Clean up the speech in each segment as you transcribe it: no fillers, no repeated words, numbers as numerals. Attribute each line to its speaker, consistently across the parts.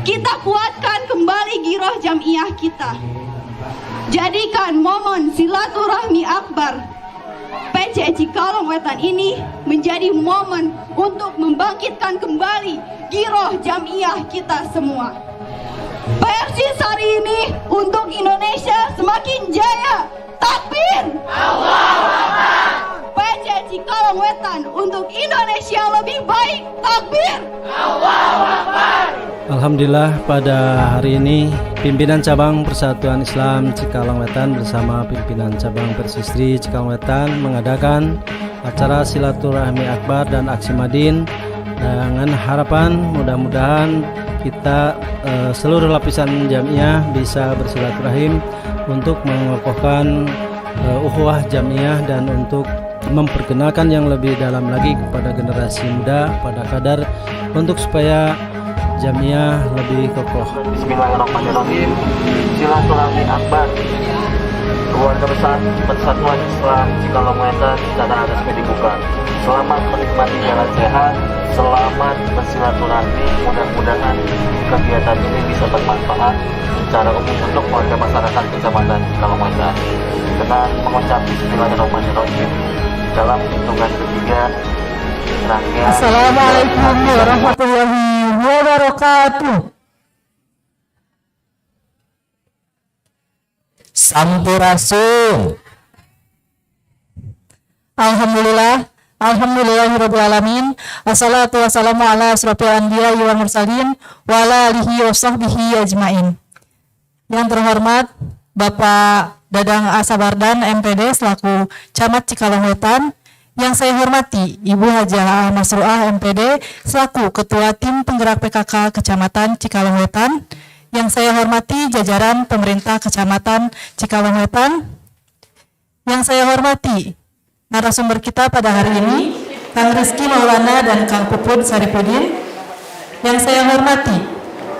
Speaker 1: Kita kuatkan kembali giroh jamiah kita. Jadikan momen silaturahmi akbar PC Cikalong Wetan ini menjadi momen untuk membangkitkan kembali giroh jamiah kita semua. Persis hari ini untuk Indonesia semakin jaya. Takbir! Allahu Akbar! PC Cikalong Wetan untuk Indonesia lebih baik. Takbir! Allahu Akbar!
Speaker 2: Alhamdulillah pada hari ini pimpinan cabang Persatuan Islam Cikalong Wetan bersama pimpinan cabang Persistri Cikalong Wetan mengadakan acara silaturahmi akbar dan aksi madin dengan harapan mudah-mudahan kita seluruh lapisan jamiah bisa bersilaturahim untuk mengokohkan ukhuwah jamiah dan untuk memperkenalkan yang lebih dalam lagi kepada generasi muda pada kadar untuk supaya jamiah lebih kokoh.
Speaker 3: Bismillahirrahmanirrahim. Silaturahmi akbar keluarga besar Persatuan Islam Cikalong Wetan secara resmi dibuka. Selamat menikmati jalan sehat, selamat bersilaturahmi. Mudah-mudahan kegiatan ini bisa bermanfaat secara umum untuk warga masyarakat Kecamatan Cikalong Wetan. Dengan mengucap Bismillahirrahmanirrahim dalam hitungan ketiga.
Speaker 4: Assalamualaikum warahmatullahi wabarakatuh. Sampurasun. Alhamdulillah, alhamdulillahirabbil alamin. Assalatu wassalamu ala asrofil anbiya'i wal mursalin wa ala alihi wa sahbihi ajmain. Yang terhormat Bapak Dadang Asabardan MPD selaku Camat Cikalong Wetan. Yang saya hormati Ibu Hajah Masruah MPD selaku Ketua Tim Penggerak PKK Kecamatan Cikalong Wetan. Yang saya hormati jajaran pemerintah Kecamatan Cikalong Wetan. Yang saya hormati narasumber kita pada hari ini Kang Rizky Maulana dan Kang Pupud Saripudin. Yang saya hormati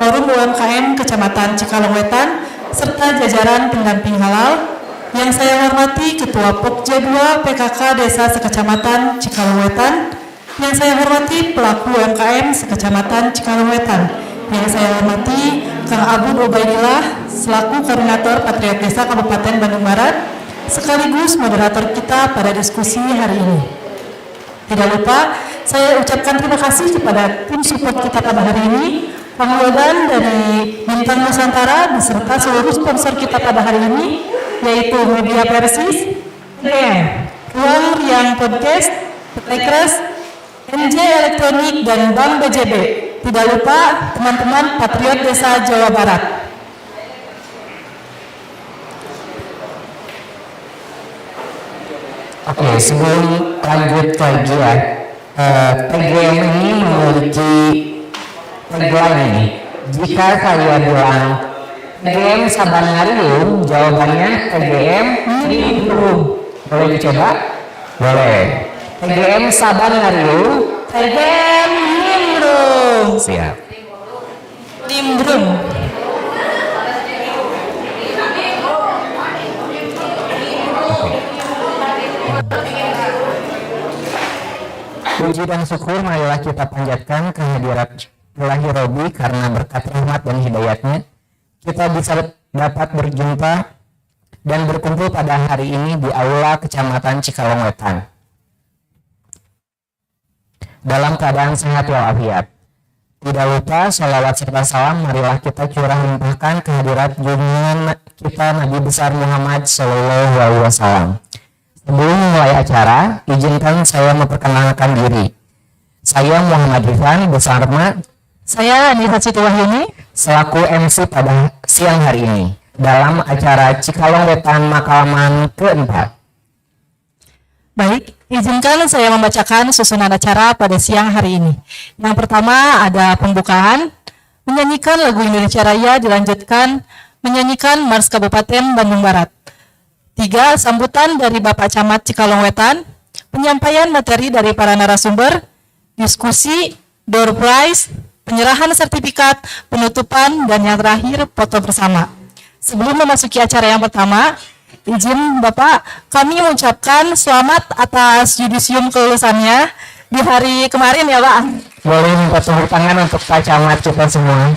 Speaker 4: Forum UMKM Kecamatan Cikalong Wetan serta jajaran pendamping halal. Yang saya hormati Ketua Pokja 2 PKK Desa Sekecamatan Cikalong Wetan. Yang saya hormati pelaku UMKM Sekecamatan Cikalong Wetan. Yang saya hormati Kang Abud Ubaidillah selaku Koordinator Patriot Desa Kabupaten Bandung Barat sekaligus moderator kita pada diskusi hari ini. Tidak lupa saya ucapkan terima kasih kepada tim support kita pada hari ini, pengelolaan dari Bintang Nusantara beserta seluruh sponsor kita pada hari ini, yaitu Media Persis, Ruang Riang Podcast, Petekres, NJ Elektronik, dan Bank BJB. Tidak lupa teman-teman Patriot Desa Jawa Barat. Oke, sebelum lanjut lagi ya, TGM ini memiliki tagline ini. Jika saya bilang TGM Sabanarium, jawabannya TGM Nimbrung. Boleh dicoba? Boleh. TGM Sabanarium, TGM Nimbrung. Siap. Nimbrung. Puji dan syukur marilah kita panjatkan kehadirat Ilahi Robi karena berkat rahmat dan hidayatnya kita bisa dapat berjumpa dan berkumpul pada hari ini di Aula Kecamatan Cikalong Wetan dalam keadaan sehat walafiat. Tidak lupa sholawat serta salam marilah kita curah limpahkan kehadirat junjungan kita Nabi besar Muhammad Sallallahu Alaihi Wasallam. Sebelum memulai acara, izinkan saya memperkenalkan diri. Saya Muhammad Rifan bersama saya Anissa Situwahyuni selaku MC pada siang hari ini dalam acara Cikalong Wetan Makalaman keempat. Baik, izinkan saya membacakan susunan acara pada siang hari ini. Yang pertama ada pembukaan, menyanyikan lagu Indonesia Raya, dilanjutkan menyanyikan Mars Kabupaten Bandung Barat. 3. Sambutan dari Bapak Camat Cikalong Wetan, penyampaian materi dari para narasumber, diskusi, door prize, penyerahan sertifikat, penutupan, dan yang terakhir foto bersama. Sebelum memasuki acara yang pertama, izin Bapak, kami mengucapkan selamat atas yudisium kelulusannya di hari kemarin ya Pak.
Speaker 5: Boleh minta tepuk tangan untuk Pak Camat kita semua.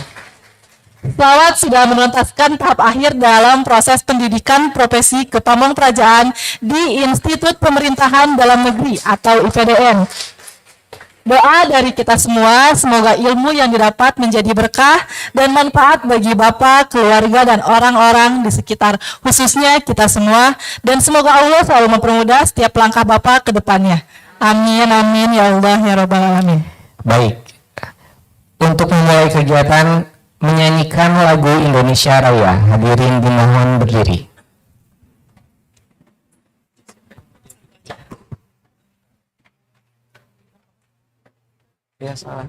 Speaker 4: Selawat sudah menuntaskan tahap akhir dalam proses pendidikan profesi kepamong kerajaan di Institut Pemerintahan Dalam Negeri atau IPDN. Doa dari kita semua, semoga ilmu yang didapat menjadi berkah dan manfaat bagi Bapak, keluarga, dan orang-orang di sekitar, khususnya kita semua, dan semoga Allah selalu mempermudah setiap langkah Bapak ke depannya. Amin, amin, ya Allah, ya Rabbal Alamin.
Speaker 5: Baik, untuk memulai kegiatan menyanyikan lagu Indonesia Raya, hadirin dimohon berdiri. Ya, salah.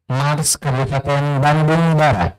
Speaker 5: Mars Kabupaten Bandung Barat.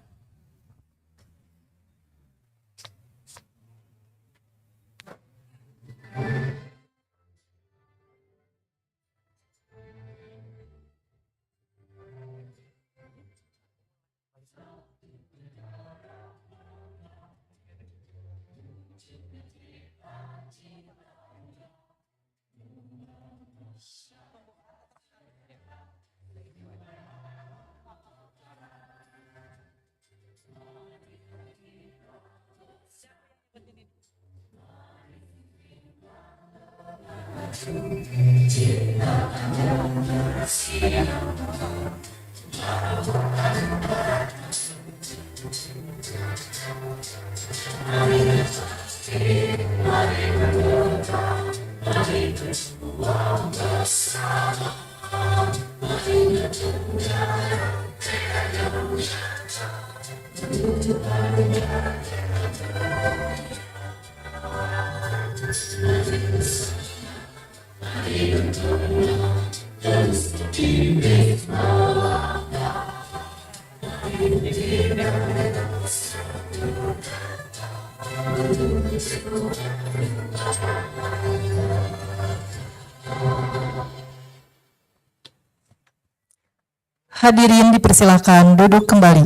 Speaker 4: Hadirin dipersilakan duduk kembali.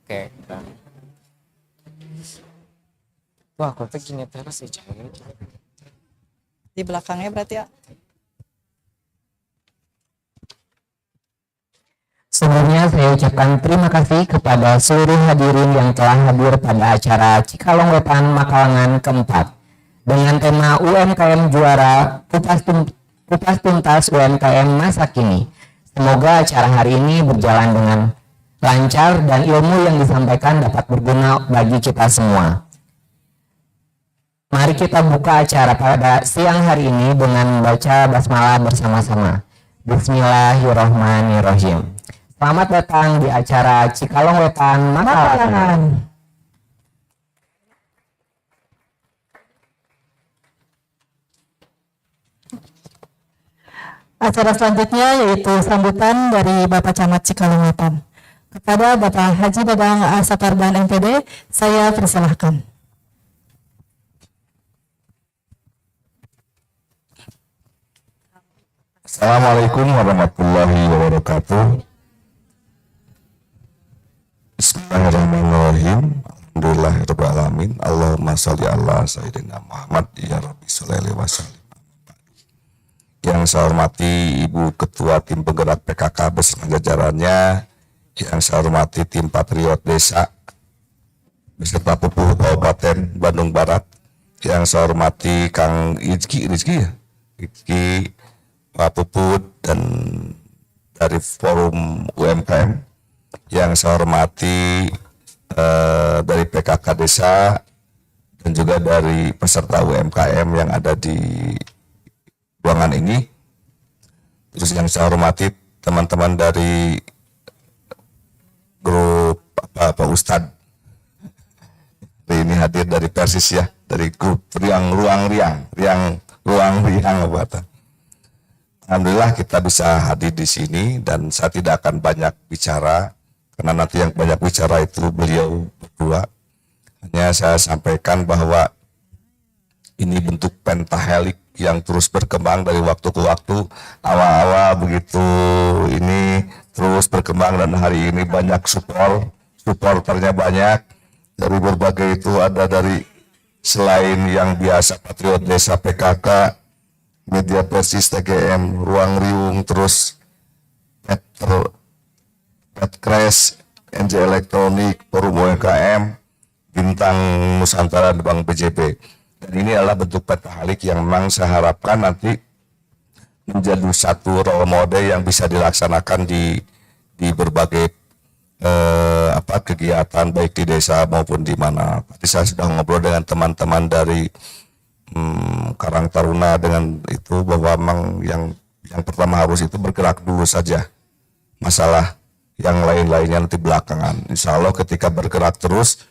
Speaker 5: Oke. Wah, aku tuh gini terus ya, cewek.
Speaker 4: Di belakangnya berarti ya.
Speaker 5: Sebelumnya saya ucapkan terima kasih kepada seluruh hadirin yang telah hadir pada acara Cikalong Wetan Makalangan keempat dengan tema UMKM Juara Kupas Tuntas UMKM Masa Kini. Semoga acara hari ini berjalan dengan lancar dan ilmu yang disampaikan dapat berguna bagi kita semua. Mari kita buka acara pada siang hari ini dengan membaca basmalah bersama-sama. Bismillahirrahmanirrahim. Selamat datang di acara Cikalong Wetan Makalangan.
Speaker 4: Acara selanjutnya yaitu sambutan dari Bapak Camat Cikalong Wetan. Kepada Bapak Haji Dadang Saparban MPD, saya persilahkan.
Speaker 6: Assalamualaikum warahmatullahi wabarakatuh. Bismillahirrahmanirrahim. Alhamdulillahirrahmanirrahim. Allahumma sholli ala Sayyidina Muhammad ya Rabbi sholli wa sallim. Yang saya hormati Ibu Ketua Tim Penggerak PKK beserta jajarannya, yang saya hormati Tim Patriot Desa beserta Pupuh Kabupaten Bandung Barat, yang saya hormati Kang Rizky Pak Puput dan dari Forum UMKM, yang saya hormati dari PKK Desa dan juga dari peserta UMKM yang ada di ruangan ini. Terus yang saya hormati teman-teman dari grup Pak Ustadz ini hadir dari Persis ya, dari grup Ruang Riang Bapak. Alhamdulillah kita bisa hadir di sini dan saya tidak akan banyak bicara karena nanti yang banyak bicara itu beliau berdua. Hanya saya sampaikan bahwa ini bentuk pentahelik yang terus berkembang dari waktu ke waktu. Awal-awal begitu ini terus berkembang dan hari ini banyak supporternya banyak dari berbagai itu, ada dari selain yang biasa Patriot Desa, PKK, Media Persis, TGM, Ruang Riung, terus Petkres, NJ Elektronik, Forum UMKM, Bintang Nusantara, dan Bank BJP. Dan ini adalah bentuk pentahelik yang memang saya harapkan nanti menjadi satu role model yang bisa dilaksanakan di berbagai kegiatan baik di desa maupun di mana. Tadi saya sudah ngobrol dengan teman-teman dari Karang Taruna dengan itu bahwa memang yang pertama harus itu bergerak dulu saja, masalah yang lain-lainnya nanti belakangan. Insya Allah ketika bergerak terus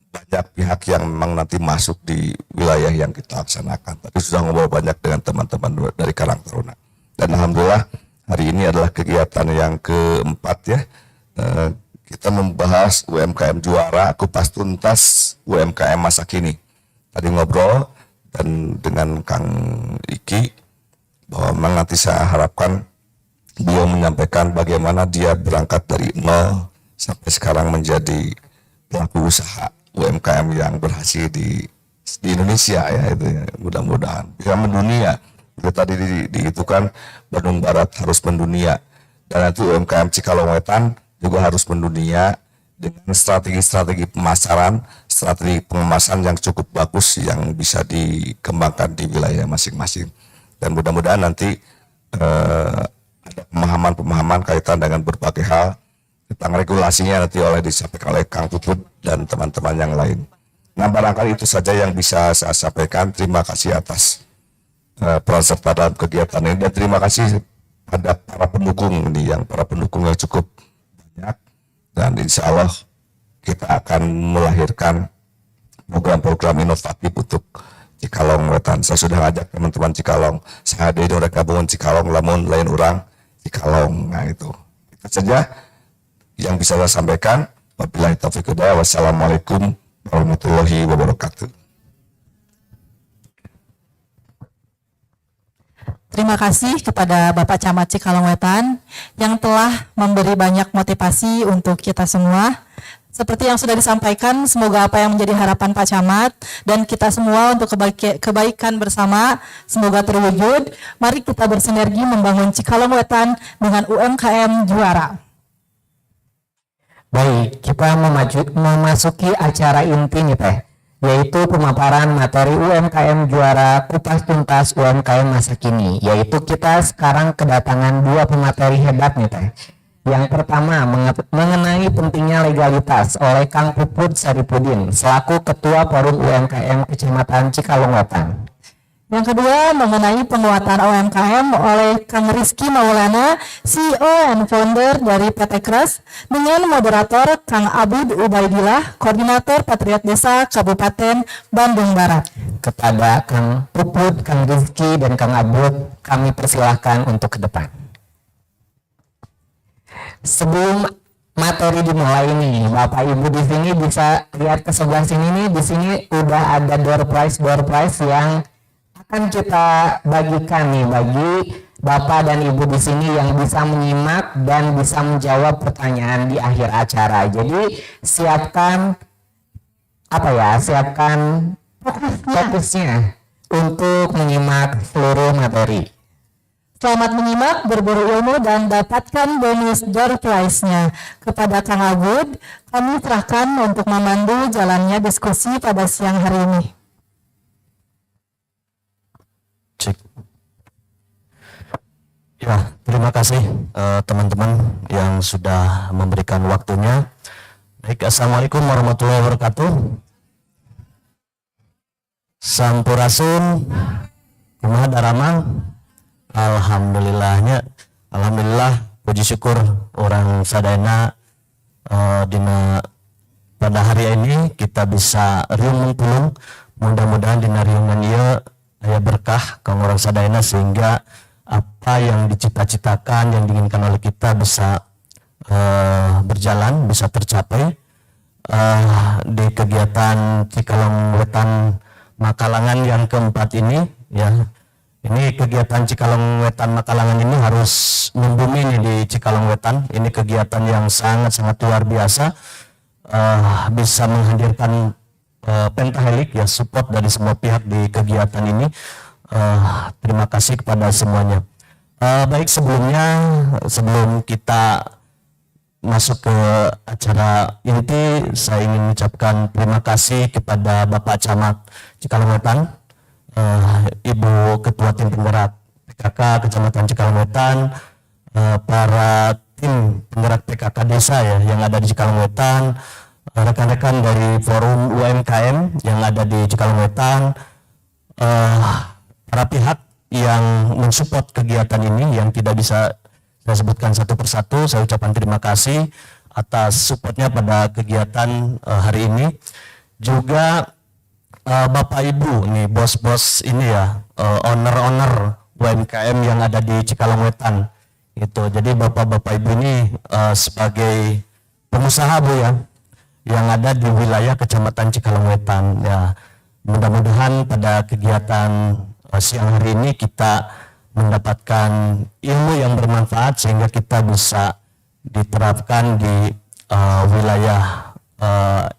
Speaker 6: banyak pihak yang memang nanti masuk di wilayah yang kita laksanakan. Tadi sudah ngobrol banyak dengan teman-teman dari Karang Taruna dan alhamdulillah hari ini adalah kegiatan yang keempat ya. Kita membahas UMKM juara, kupas tuntas UMKM masa kini. Tadi ngobrol dan dengan Kang Iki bahwa memang nanti saya harapkan beliau menyampaikan bagaimana dia berangkat dari nol sampai sekarang menjadi pelaku usaha UMKM yang berhasil di Indonesia ya, itu ya. Mudah-mudahan bisa mendunia. Tadi itu kan Bandung Barat harus mendunia dan nanti UMKM Cikalong Wetan juga harus mendunia dengan strategi-strategi pemasaran, strategi pengemasan yang cukup bagus yang bisa dikembangkan di wilayah masing-masing. Dan mudah-mudahan nanti ada pemahaman-pemahaman kaitan dengan berbagai hal tentang regulasinya nanti disampaikan oleh Kang Puput dan teman-teman yang lain. Nah barangkali itu saja yang bisa saya sampaikan. Terima kasih atas peran serta dalam kegiatan ini dan terima kasih pada para pendukung ini, para pendukung yang cukup banyak. Dan insya Allah kita akan melahirkan program-program inovatif untuk Cikalong Wetan. Saya sudah ngajak teman-teman Cikalong. Saya hadir di gabungan Cikalong, lamun lain orang Cikalong. Nah itu saja yang bisa saya sampaikan. Wabillahi taufiq hidayah. Wassalamualaikum warahmatullahi wabarakatuh.
Speaker 4: Terima kasih kepada Bapak Camat Cikalong Wetan yang telah memberi banyak motivasi untuk kita semua. Seperti yang sudah disampaikan, semoga apa yang menjadi harapan Pak Camat dan kita semua untuk kebaikan bersama semoga terwujud. Mari kita bersinergi membangun Cikalong Wetan dengan UMKM juara.
Speaker 5: Baik, kita memasuki acara inti nih Teh, yaitu pemaparan materi UMKM juara kupas tuntas UMKM masa kini. Yaitu kita sekarang kedatangan dua pemateri hebat nih Teh. Yang pertama mengenai pentingnya legalitas oleh Kang Puput Saripudin selaku Ketua Forum UMKM Kecamatan Cikalong Wetan.
Speaker 4: Yang kedua mengenai penguatan UMKM oleh Kang Rizky Maulana, CEO and founder dari PT Kres, dengan moderator Kang Abud Ubaidillah, Koordinator Patriot Desa Kabupaten Bandung Barat.
Speaker 5: kepada Kang Puput, Kang Rizky, dan Kang Abud, kami persilahkan untuk ke depan. Sebelum materi dimulai nih, Bapak Ibu di sini bisa lihat ke sebelah sini nih, di sini udah ada door prize yang akan kita bagikan nih bagi Bapak dan Ibu di sini yang bisa menyimak dan bisa menjawab pertanyaan di akhir acara. Jadi siapkan fokusnya untuk menyimak seluruh materi.
Speaker 4: Selamat menyimak, berburu ilmu, dan dapatkan bonus door prize-nya. Kepada Kang Abud, kami serahkan untuk memandu jalannya diskusi pada siang hari ini.
Speaker 7: Cik. Ya, terima kasih teman-teman yang sudah memberikan waktunya. Baik, Assalamualaikum warahmatullahi wabarakatuh. Sampurasun, kumaha daramang. Alhamdulillah, puji syukur orang sadayana dina pada hari ini kita bisa riung pulung. Mudah-mudahan dina riungan ieu aya berkah kang orang sadayana sehingga apa yang dicita-citakan, yang diinginkan oleh kita bisa berjalan, bisa tercapai. Di kegiatan Cikalong Wetan Makalangan yang keempat ini, ya, ini kegiatan Cikalong Wetan Makalangan ini harus membumi nih di Cikalong Wetan. Ini kegiatan yang sangat-sangat luar biasa, bisa menghadirkan pentahelik, ya, support dari semua pihak di kegiatan ini. Terima kasih kepada semuanya. Baik, sebelum kita masuk ke acara inti, saya ingin mengucapkan terima kasih kepada Bapak Camat Cikalong Wetan, Ibu Ketua Tim Penggerak PKK Kecamatan Cikalong Wetan, para tim penggerak PKK desa, ya, yang ada di Cikalong Wetan, rekan-rekan dari forum UMKM yang ada di Cikalong Wetan, para pihak yang mensupport kegiatan ini yang tidak bisa saya sebutkan satu persatu. Saya ucapkan terima kasih atas supportnya pada kegiatan hari ini. Juga Bapak Ibu nih, bos-bos ini, ya, owner-owner UMKM yang ada di Cikalong Wetan itu. Jadi Bapak-Bapak Ibu ini sebagai pengusaha, Bu, ya, yang ada di wilayah Kecamatan Cikalong Wetan, ya. Mudah-mudahan pada kegiatan siang hari ini kita mendapatkan ilmu yang bermanfaat sehingga kita bisa diterapkan di wilayah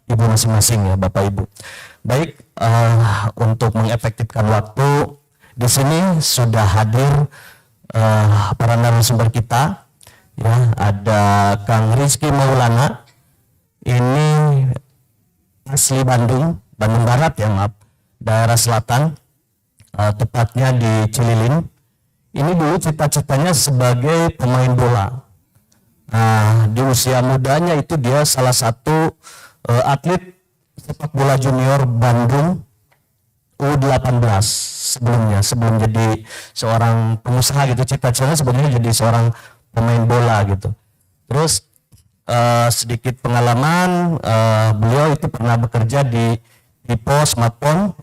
Speaker 7: Ibu masing-masing, ya, Bapak Ibu. Baik, untuk mengefektifkan waktu, di sini sudah hadir para narasumber kita, ya. Ada Kang Rizky Maulana, ini asli Bandung Barat, ya, maaf, daerah selatan, tepatnya di Cililin. Ini dulu cita-citanya sebagai pemain bola. Nah, di usia mudanya itu dia salah satu atlet sepak bola junior Bandung U18 sebelum jadi seorang pengusaha gitu. Cita-citanya sebenarnya jadi seorang pemain bola gitu. Terus sedikit pengalaman, beliau itu pernah bekerja di Tipo Smartphone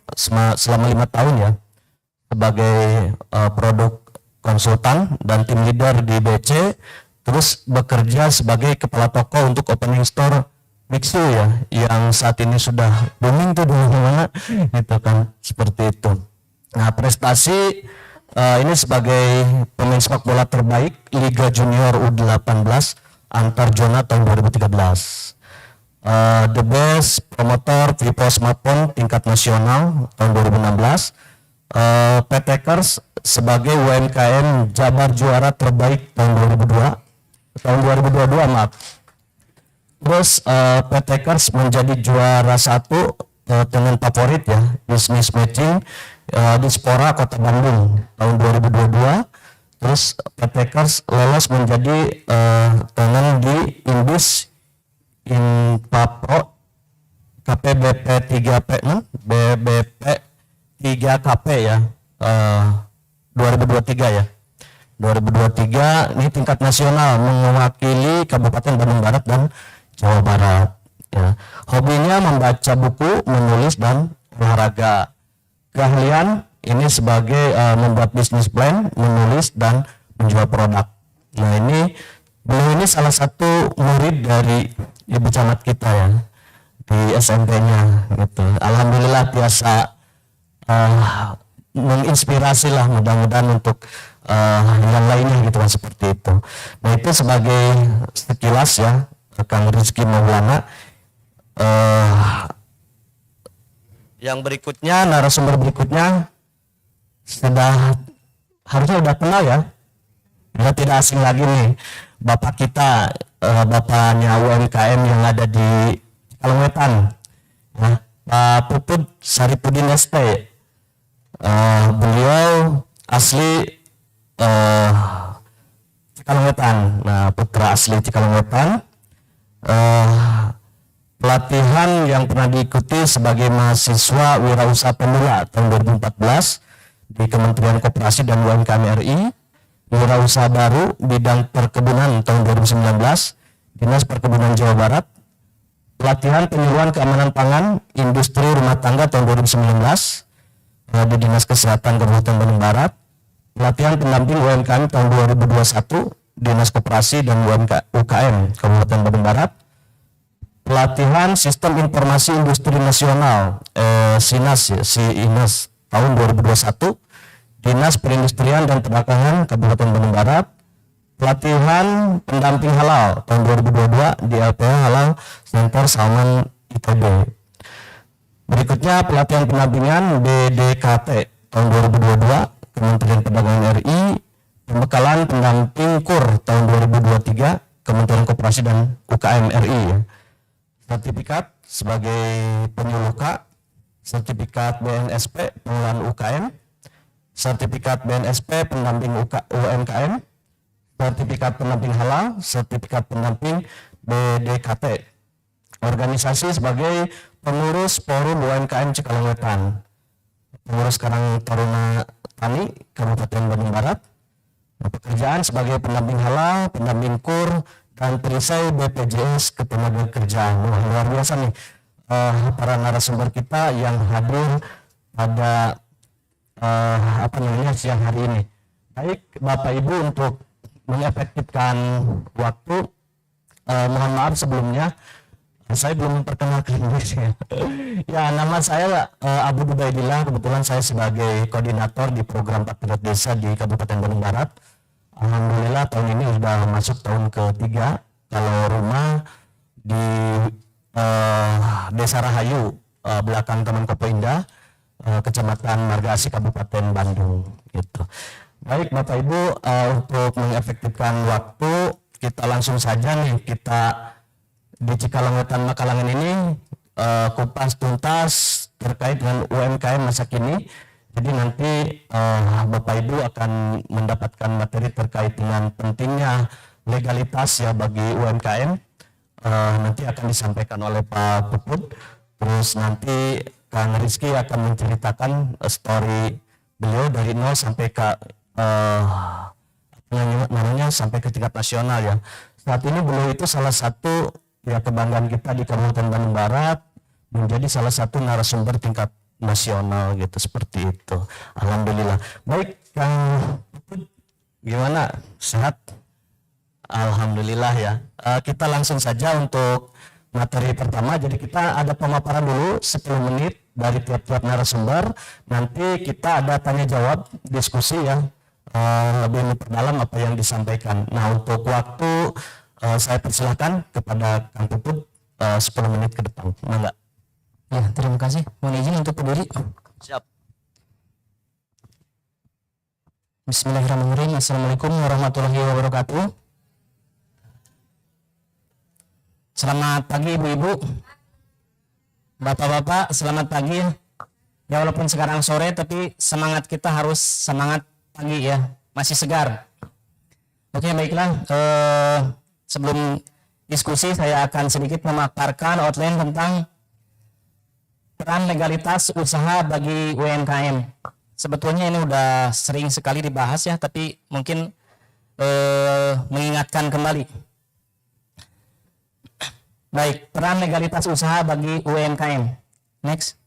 Speaker 7: selama 5 tahun, ya, sebagai produk konsultan dan tim leader di BC. Terus bekerja sebagai kepala toko untuk opening store Mixu, ya, yang saat ini sudah booming tuh di mana-mana, itu kan, seperti itu. Nah, prestasi ini sebagai pemain sepak bola terbaik Liga Junior U18 antar zona tahun 2013. The best promotor Vivo Smartphone tingkat nasional tahun 2016. PT Kers sebagai UMKM Jabar juara terbaik tahun 2022, maaf. Terus PT Kers menjadi juara 1 dengan favorit, ya, business matching di Spora Kota Bandung tahun 2022. Terus PT Kers lolos menjadi tengen di Indus Infapro KPBP 3P BBP 3KP, ya, 2023, ya. 2023 ini tingkat nasional mewakili Kabupaten Bandung Barat dan Jawa Barat, ya. Hobinya membaca buku, menulis, dan olahraga. keahlian ini sebagai membuat bisnis plan, menulis dan menjual produk. Nah ini beliau ini salah satu murid dari Ibu Camat kita ya di SMP-nya gitu. Alhamdulillah biasa menginspirasi lah, mudah-mudahan untuk yang lainnya gitu kan, seperti itu. Nah itu sebagai sekilas ya Kang Rizky Maulana. Yang berikutnya, narasumber berikutnya harusnya udah kenal ya, udah tidak asing lagi nih bapak kita, bapaknya UMKM yang ada di Cikalong Wetan, nah, Pak Puput Saripudin ST. Beliau asli Cikalong Wetan, nah putra asli Cikalong Wetan. Pelatihan yang pernah diikuti sebagai mahasiswa wirausaha pemula tahun 2014 di Kementerian Koperasi dan UMKM RI, wirausaha baru bidang perkebunan tahun 2019, Dinas Perkebunan Jawa Barat, pelatihan penyuluhan keamanan pangan industri rumah tangga tahun 2019 di Dinas Kesehatan Kabupaten Bandung Barat, pelatihan pendamping UMKM tahun 2021 Dinas Koperasi dan UKM Kabupaten Bandung Barat, pelatihan Sistem Informasi Industri Nasional SINAS tahun 2021 Dinas Perindustrian dan Perdagangan Kabupaten Bandung Barat, pelatihan pendamping halal tahun 2022 di LPH Halal Center Salman ITB. Berikutnya pelatihan pendampingan BDKT tahun 2022 Kementerian Perdagangan RI, pembekalan pendamping KUR tahun 2023 Kementerian Koperasi dan UKM RI. Sertifikat sebagai penyuluh, sertifikat BNSP pengelolaan UKM, sertifikat BNSP pendamping UMKM, sertifikat pendamping halal, sertifikat pendamping BDKT. Organisasi sebagai pengurus Forum UMKM Cikalong Wetan, pengurus Karang Taruna Tani Kabupaten Bandung Barat. Pekerjaan sebagai pendamping halal, pendamping KUR, dan perisai BPJS Ketenagakerjaan. Luar biasa nih para narasumber kita yang hadir pada siang hari ini. Baik Bapak Ibu, untuk mengefektifkan waktu, mohon maaf sebelumnya saya belum memperkenalkan diri. Ya, nama saya Abu Dubaidillah. Kebetulan saya sebagai koordinator di program Patriot Desa di Kabupaten Bandung Barat. Alhamdulillah tahun ini sudah masuk tahun ketiga. Kalau rumah di Desa Rahayu, belakang Taman Kopo Indah, Kecamatan Marga Asih, Kabupaten Bandung. Gitu. Baik Bapak Ibu, untuk mengefektifkan waktu, kita langsung saja nih, kita di Cikalong Wetan Makalangan ini kupas tuntas terkait dengan UMKM masa kini. Jadi nanti Bapak Ibu akan mendapatkan materi terkait dengan pentingnya legalitas ya bagi UMKM. Nanti akan disampaikan oleh Pak Puput. Terus nanti Kang Rizky akan menceritakan story beliau dari nol sampai ke sampai ke tingkat nasional ya. Saat ini beliau itu salah satu ya kebanggaan kita di Kabupaten Bandung Barat, menjadi salah satu narasumber tingkat nasional gitu, seperti itu. Alhamdulillah. Baik Kang Puput, gimana, sehat? Alhamdulillah ya. Kita langsung saja untuk materi pertama. Jadi kita ada pemaparan dulu 10 menit dari tiap-tiap narasumber. Nanti kita ada tanya jawab, diskusi ya, lebih memperdalam apa yang disampaikan. Nah untuk waktu saya persilahkan kepada Kang Puput 10 menit ke depan. Enggak?
Speaker 5: Ya, terima kasih. Mohon izin untuk berdiri.
Speaker 7: Siap.
Speaker 5: Bismillahirrahmanirrahim. Assalamualaikum warahmatullahi wabarakatuh. Selamat pagi Ibu-ibu, Bapak-bapak, selamat pagi. Ya walaupun sekarang sore, tapi semangat kita harus semangat pagi ya, masih segar. Oke baiklah, sebelum diskusi saya akan sedikit memaparkan outline tentang peran legalitas usaha bagi UMKM. Sebetulnya ini udah sering sekali dibahas ya, tapi mungkin mengingatkan kembali. Baik, peran legalitas usaha bagi UMKM. Next.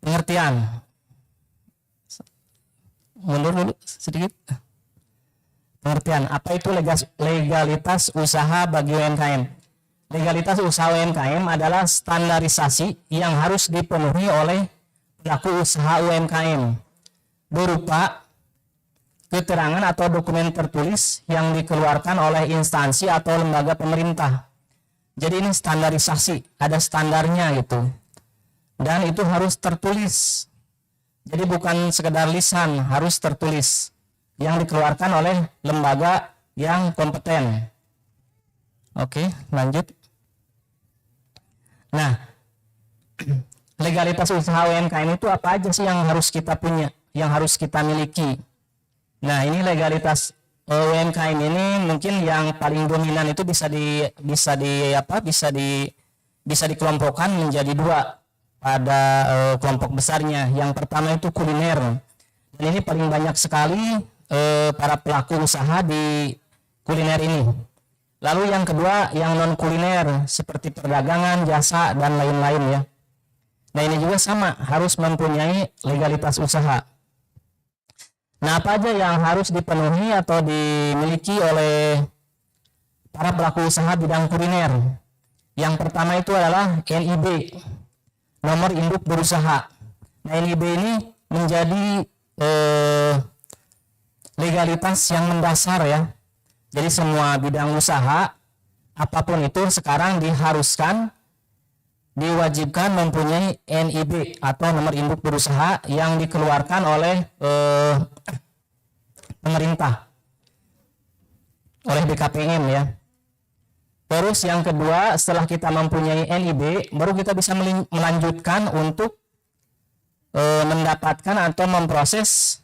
Speaker 5: pengertian. Mundur dulu sedikit. Pengertian, apa itu legalitas usaha bagi UMKM? Legalitas usaha UMKM adalah standarisasi yang harus dipenuhi oleh pelaku usaha UMKM berupa keterangan atau dokumen tertulis yang dikeluarkan oleh instansi atau lembaga pemerintah. Jadi ini standarisasi, ada standarnya gitu. Dan itu harus tertulis. Jadi bukan sekedar lisan, harus tertulis yang dikeluarkan oleh lembaga yang kompeten. Oke, lanjut. Nah, legalitas usaha UMKM itu apa aja sih yang harus kita punya, yang harus kita miliki? Nah, ini legalitas UMKM ini mungkin yang paling dominan itu bisa dikelompokkan menjadi dua pada kelompok besarnya. Yang pertama itu kuliner. Dan ini paling banyak sekali para pelaku usaha di kuliner ini. Lalu yang kedua yang non kuliner seperti perdagangan, jasa dan lain-lain ya. Nah, ini juga sama, harus mempunyai legalitas usaha. Nah, apa aja yang harus dipenuhi atau dimiliki oleh para pelaku usaha bidang kuliner? Yang pertama itu adalah NIB, nomor induk berusaha. Nah, NIB ini menjadi legalitas yang mendasar ya. Jadi semua bidang usaha apapun itu sekarang diharuskan, diwajibkan mempunyai NIB atau nomor induk berusaha yang dikeluarkan oleh pemerintah, oleh BKPM ya. Terus yang kedua, setelah kita mempunyai NIB, baru kita bisa melanjutkan untuk mendapatkan atau memproses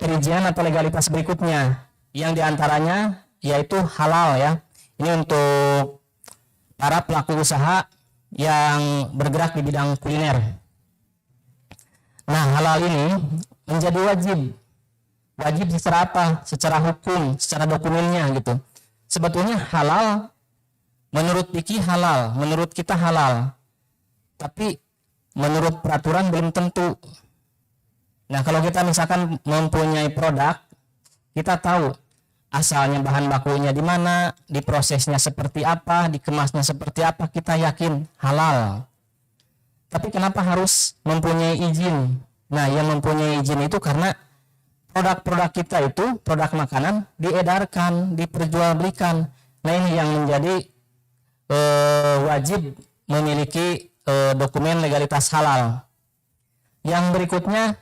Speaker 5: perizinan atau legalitas berikutnya, yang diantaranya yaitu halal ya. Ini untuk para pelaku usaha yang bergerak di bidang kuliner. Nah, halal ini menjadi wajib secara apa? Secara hukum, secara dokumennya gitu. Sebetulnya halal menurut fikih halal, menurut kita halal, tapi menurut peraturan belum tentu. Nah, kalau kita misalkan mempunyai produk, kita tahu asalnya bahan bakunya di mana, diprosesnya seperti apa, dikemasnya seperti apa, kita yakin halal. Tapi kenapa harus mempunyai izin? Nah, yang mempunyai izin itu karena produk-produk kita itu, produk makanan, diedarkan, diperjualbelikan. Nah, ini yang menjadi wajib memiliki dokumen legalitas halal. Yang berikutnya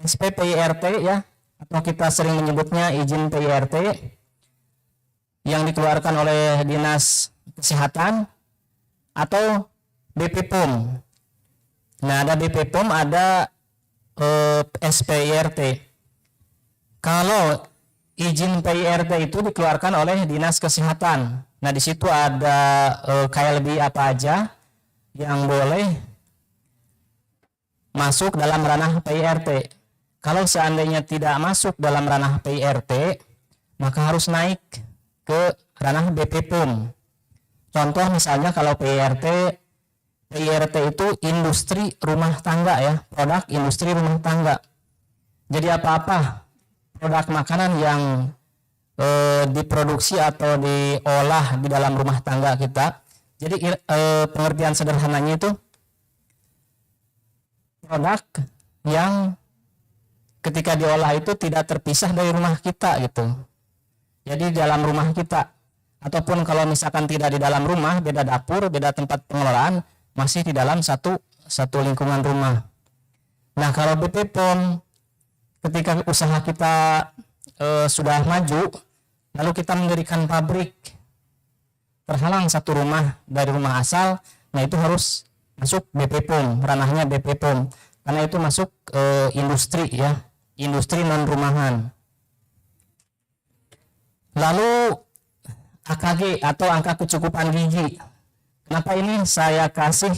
Speaker 5: SPPIRT ya, atau kita sering menyebutnya izin PIRT yang dikeluarkan oleh Dinas Kesehatan atau BPOM. Nah, ada BPOM, ada SPIRT. Kalau izin PIRT itu dikeluarkan oleh Dinas Kesehatan. Nah, di situ ada KLB apa aja yang boleh masuk dalam ranah PIRT. Kalau seandainya tidak masuk dalam ranah PIRT, maka harus naik ke ranah BPOM. Contoh misalnya kalau PIRT itu industri rumah tangga ya, produk industri rumah tangga. Jadi apa-apa produk makanan yang diproduksi atau diolah di dalam rumah tangga kita. Jadi pengertian sederhananya itu produk yang ketika diolah itu tidak terpisah dari rumah kita gitu. Jadi dalam rumah kita, ataupun kalau misalkan tidak di dalam rumah, beda dapur, beda tempat pengelolaan, masih di dalam satu lingkungan rumah. Nah, kalau BPOM, ketika usaha kita sudah maju, lalu kita mendirikan pabrik, terhalang satu rumah dari rumah asal, nah itu harus masuk BPOM, ranahnya BPOM, karena itu masuk industri ya, industri non rumahan. Lalu AKG atau angka kecukupan gizi. Kenapa ini saya kasih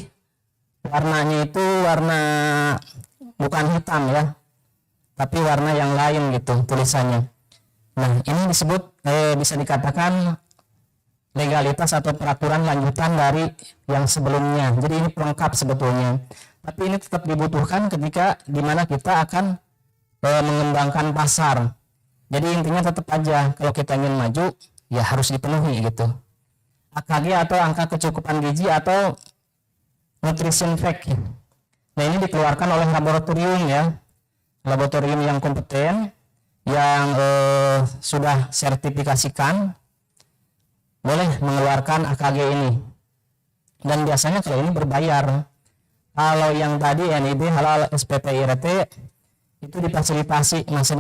Speaker 5: warnanya itu warna bukan hitam ya, tapi warna yang lain gitu tulisannya. Nah, ini disebut bisa dikatakan legalitas atau peraturan lanjutan dari yang sebelumnya. Jadi ini pelengkap sebetulnya. Tapi ini tetap dibutuhkan ketika dimana kita akan mengembangkan pasar. Jadi intinya tetap aja kalau kita ingin maju ya harus dipenuhi gitu. AKG atau angka kecukupan gizi atau nutrition fact. Nah ini dikeluarkan oleh laboratorium ya, laboratorium yang kompeten, yang sudah sertifikasikan boleh mengeluarkan AKG ini. Dan biasanya kalau ini berbayar. Kalau yang tadi NIB halal SPP IRT itu masih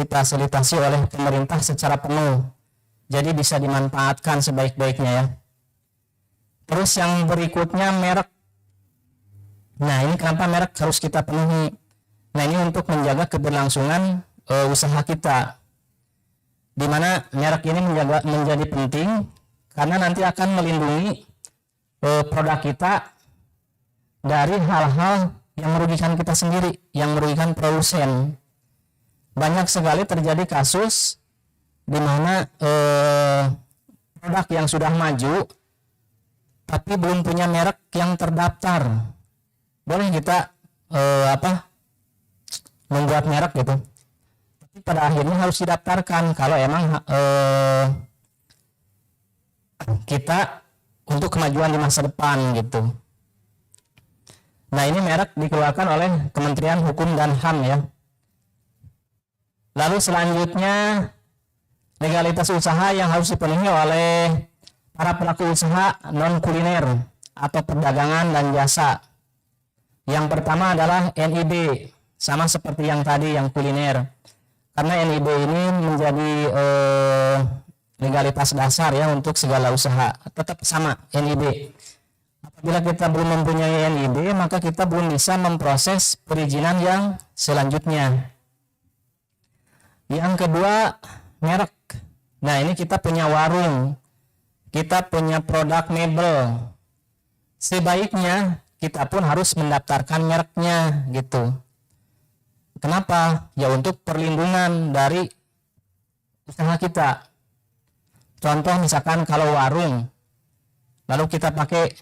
Speaker 5: difasilitasi oleh pemerintah secara penuh. Jadi bisa dimanfaatkan sebaik-baiknya ya. Terus yang berikutnya merek. Nah ini kenapa merek harus kita penuhi. Nah ini untuk menjaga keberlangsungan usaha kita. Dimana merek ini menjadi penting karena nanti akan melindungi produk kita dari hal-hal yang merugikan kita sendiri, yang merugikan produsen. Banyak sekali terjadi kasus di mana produk yang sudah maju tapi belum punya merek yang terdaftar. Boleh kita membuat merek gitu. Tapi pada akhirnya harus didaftarkan kalau emang kita untuk kemajuan di masa depan gitu. Nah ini merek dikeluarkan oleh Kementerian Hukum dan HAM ya. Lalu selanjutnya legalitas usaha yang harus dipenuhi oleh para pelaku usaha non kuliner atau perdagangan dan jasa. Yang pertama adalah NIB, sama seperti yang tadi yang kuliner. Karena NIB ini menjadi legalitas dasar ya untuk segala usaha. Tetap sama NIB. Apabila kita belum mempunyai NIB, maka kita belum bisa memproses perizinan yang selanjutnya. Yang kedua, merek. Nah, ini kita punya warung, kita punya produk mebel. Sebaiknya kita pun harus mendaftarkan mereknya gitu. Kenapa? Ya untuk perlindungan dari usaha kita. Contoh misalkan kalau warung, lalu kita pakai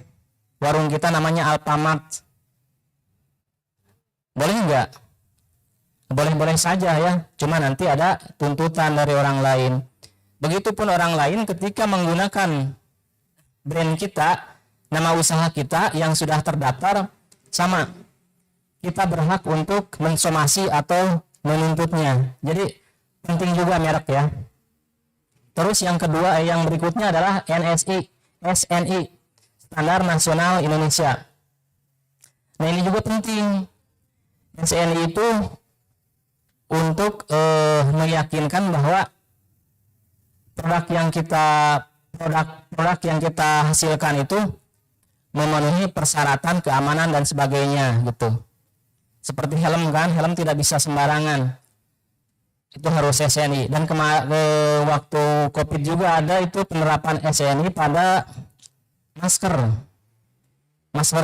Speaker 5: warung kita namanya Alfamart, boleh nggak? Boleh-boleh saja ya, cuma nanti ada tuntutan dari orang lain. Begitupun orang lain ketika menggunakan brand kita, nama usaha kita yang sudah terdaftar, sama. Kita berhak untuk mensomasi atau menuntutnya. Jadi penting juga merek ya. Terus yang kedua, yang berikutnya adalah SNI, Standar Nasional Indonesia. Nah ini juga penting. SNI itu untuk meyakinkan bahwa produk yang kita hasilkan itu memenuhi persyaratan keamanan dan sebagainya gitu. Seperti helm kan, helm tidak bisa sembarangan, itu harus SNI. Dan waktu COVID juga ada itu penerapan SNI pada masker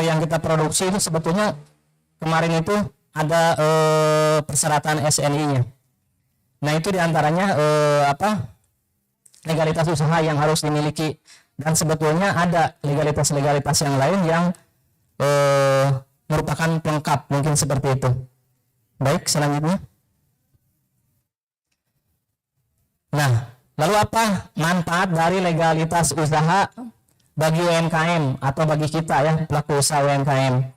Speaker 5: yang kita produksi itu sebetulnya kemarin itu ada persyaratan SNI-nya. Nah itu diantaranya legalitas usaha yang harus dimiliki, dan sebetulnya ada legalitas yang lain yang merupakan pelengkap, mungkin seperti itu. Baik, selanjutnya. Nah, lalu apa manfaat dari legalitas usaha bagi UMKM atau bagi kita ya, pelaku usaha UMKM?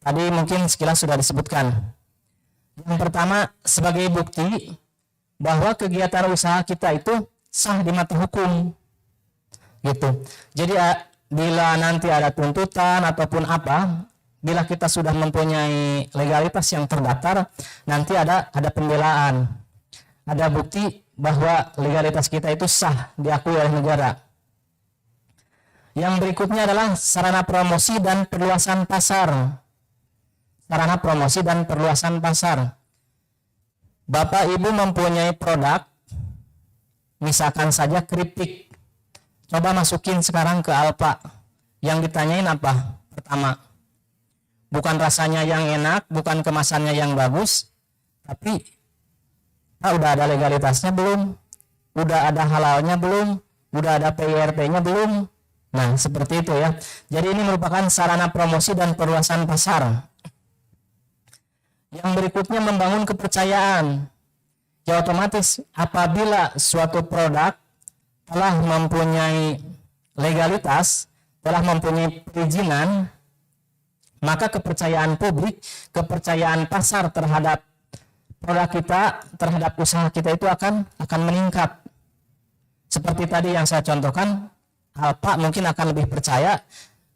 Speaker 5: Tadi mungkin sekilas sudah disebutkan. Yang pertama, sebagai bukti bahwa kegiatan usaha kita itu sah di mata hukum. Gitu. Jadi bila nanti ada tuntutan ataupun apa, bila kita sudah mempunyai legalitas yang terdaftar, nanti ada pembelaan. Ada bukti bahwa legalitas kita itu sah, diakui oleh negara. Yang berikutnya adalah sarana promosi dan perluasan pasar. Sarana promosi dan perluasan pasar. Bapak Ibu mempunyai produk, misalkan saja keripik. Coba masukin sekarang ke Alfa. Yang ditanyain apa? Pertama, bukan rasanya yang enak, bukan kemasannya yang bagus, tapi udah ada legalitasnya belum? Udah ada halalnya belum? Udah ada PIRT-nya belum? Nah, seperti itu ya. Jadi ini merupakan sarana promosi dan perluasan pasar. Yang berikutnya membangun kepercayaan. Ya otomatis apabila suatu produk telah mempunyai legalitas, telah mempunyai perizinan, maka kepercayaan publik, kepercayaan pasar terhadap produk kita, terhadap usaha kita itu akan meningkat. Seperti tadi yang saya contohkan, Alfa mungkin akan lebih percaya